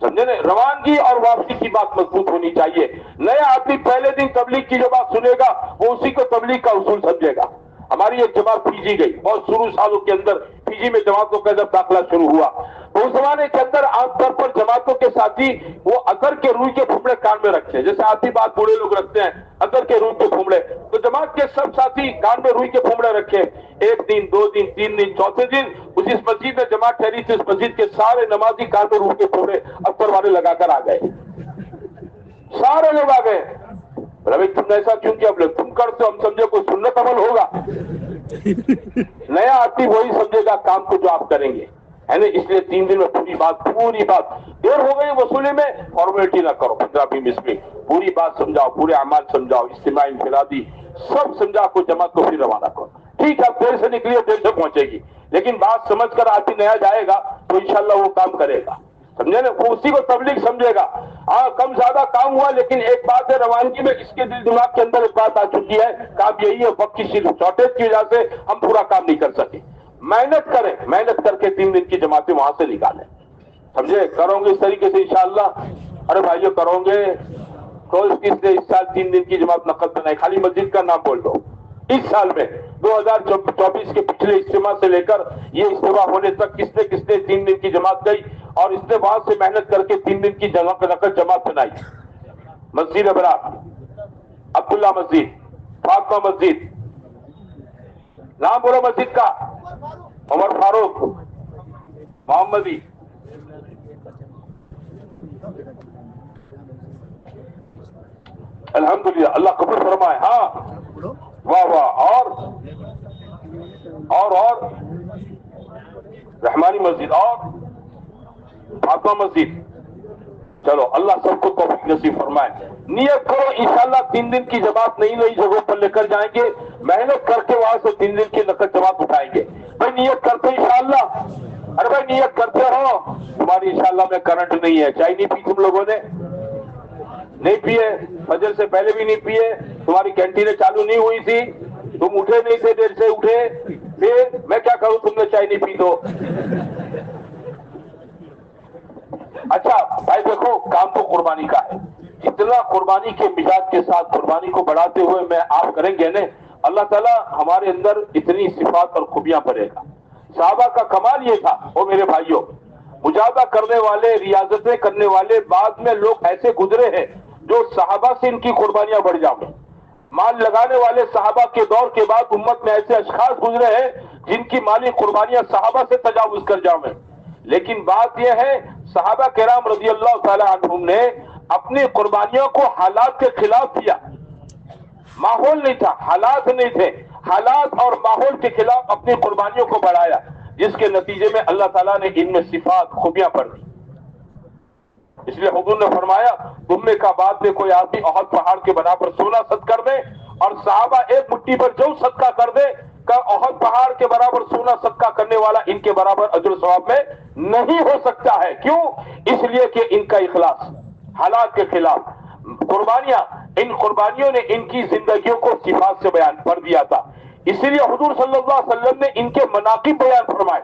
سمجھے نا, روانگی اور واپسی کی بات مضبوط ہونی چاہیے. نیا آدمی پہلے دن تبلیغ کی جو بات سنے گا وہ اسی کو تبلیغ کا اصول سمجھے گا. ہماری ایک جماعت پھیجی گئی, بہت شروع سالوں کے اندر پھیجی میں جماعتوں کا جب داخلہ شروع ہوا تو اس زمانے کے اندر عام طور پر جماعتوں کے ساتھی وہ ادر کے روئی کے پھوپڑے کان میں رکھتے ہیں, جیسے آدھی بات بوڑھے لوگ رکھتے ہیں ادر کے روئی کے پھوپڑے, تو جماعت کے سب ساتھی کان میں روئی کے پھوپڑے رکھے. 1 دن 2 دن 3 دن چوتھے دن اس مسجد میں جماعت ٹھہری تھی, اس مسجد کے سارے نمازی کان میں روئی کے پھوپڑے اکبر والے لگا کر آ گئے, سارے لوگ آ گئے. بھائی تم ایسا کیوں کیا؟ تم کرتے ہو, ہم سمجھے کوئی سنت عمل ہوگا. نیا آدمی وہی سمجھے گا کام کو جو آپ کریں گے, ہے نا. اس لیے 3 دن میں پوری بات دیر ہو گئی وصولی میں فارمیلٹی نہ کرو, 15-20 میں پوری بات سمجھاؤ, پورے اعمال سمجھاؤ, اجتماع انفرادی سب سمجھا کو جماعت کو پھر روانہ کرو. ٹھیک ہے دیر سے نکلی دیر سے پہنچے گی, لیکن بات سمجھ کر آدمی نیا جائے گا تو انشاءاللہ وہ کام کرے گا. سمجھے نا, وہ اسی کو تبلیغ سمجھے گا. ہاں کم زیادہ کام ہوا, لیکن ایک بات ہے روانگی میں اس کے دل دماغ کے اندر ایک بات آ چکی ہے, کام یہی ہے وقت کی شارٹیج کی وجہ سے ہم پورا کام نہیں کر سکے. محنت کریں, محنت کر کے 3 دن کی جماعتیں وہاں سے نکالیں. سمجھے, کرو گے اس طریقے سے انشاءاللہ. ارے بھائیو کرو گے تو اس سال 3 دن کی جماعت نقد بنائی, خالی مسجد کا نام بول دو. اس سال میں 2024 کے پچھلے اجتماع سے لے کر یہ اجتماع ہونے تک کس نے 3 دن کی جماعت گئی اور اس نے وہاں سے محنت کر کے 3 دن کی جگہ پہ نقد جماعت بنائی. مسجد ابرار, عبداللہ مسجد, فاطمہ مسجد, نام بولو مسجد کا, عمر فاروق, محمدی, الحمدللہ اللہ قبول فرمائے. ہاں واہ واہ, اور رحمانی مسجد اور فاطمہ مسجد. چلو اللہ سب کو توفیق نصیب فرمائے. نیت کرو انشاءاللہ 3 دن کی جماعت نئی نئی جگہوں پر لے کر جائیں گے, محنت کر کے وہاں سے 3 دن کی نقد جماعت اٹھائیں گے. بھائی نیت کرتے انشاءاللہ, ارے بھائی نیت کرتے رہو. تمہاری انشاءاللہ میں کرنٹ نہیں ہے, چائے نہیں پی تم لوگوں نے, نہیں پیے, فجر سے پہلے بھی نہیں پیے, تمہاری کینٹینیں چالو نہیں ہوئی تھی, تم اٹھے نہیں تھے, دیر سے اٹھے, پھر میں کیا کروں, تم نے چائے نہیں پی تو. اچھا بھائی دیکھو کام تو قربانی کا ہے, جتنا قربانی کے مزاج کے ساتھ قربانی کو بڑھاتے ہوئے میں آپ کریں گے نا, اللہ تعالیٰ ہمارے اندر اتنی صفات اور خوبیاں بھرے گا. صحابہ کا کمال یہ تھا, وہ میرے بھائیوں, مجاہدہ کرنے والے, ریاضتیں کرنے والے, بعد میں لوگ ایسے گزرے ہیں جو صحابہ سے ان کی قربانیاں بڑھ جاؤں. مال لگانے والے صحابہ کے دور کے بعد امت میں ایسے اشخاص گزرے ہیں جن کی مالی قربانیاں صحابہ سے تجاوز کر جاؤں. لیکن بات یہ ہے صحابہ کرام رضی اللہ تعالی عنہم نے اپنی قربانیوں کو حالات کے خلاف کیا. ماحول نہیں تھا, حالات نہیں تھے, حالات اور ماحول کے خلاف اپنی قربانیوں کو بڑھایا, جس کے نتیجے میں اللہ تعالیٰ نے ان میں صفات خوبیاں بڑھ دی. اس لیے حضور نے فرمایا تم میں کا بعد میں کوئی آدمی احد پہاڑ کے بنا پر سونا صدقہ کر دے اور صحابہ ایک مٹھی پر جو صدقہ کر دے کہ احد پہاڑ کے برابر سونا صدقہ کرنے والا ان کے برابر اجر و ثواب میں نہیں ہو سکتا ہے. کیوں؟ اس لیے کہ ان کا اخلاص حالات کے خلاف. قربانیاں, ان قربانیوں نے ان کی زندگیوں کو صفات سے بیان کر دیا تھا. اسی لیے حضور صلی اللہ علیہ وسلم نے ان کے مناقب بیان فرمائے,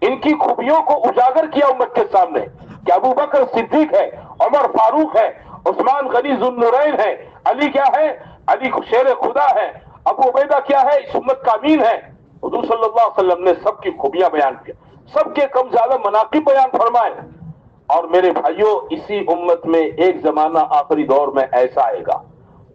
ان کی خوبیوں کو اجاگر کیا امت کے سامنے کہ ابو بکر صدیق ہے, عمر فاروق ہے, عثمان غنی ذو النورین ہے, علی کیا ہے, علی شیر خدا ہے, ابو عبیدہ کیا ہے, اس امت کا امین ہے. حضور صلی اللہ علیہ وسلم نے سب کی خوبیاں بیان کیا, سب کے کم زیادہ مناقب بیان فرمائے. اور میرے بھائیوں اسی امت میں ایک زمانہ آخری دور میں ایسا آئے گا,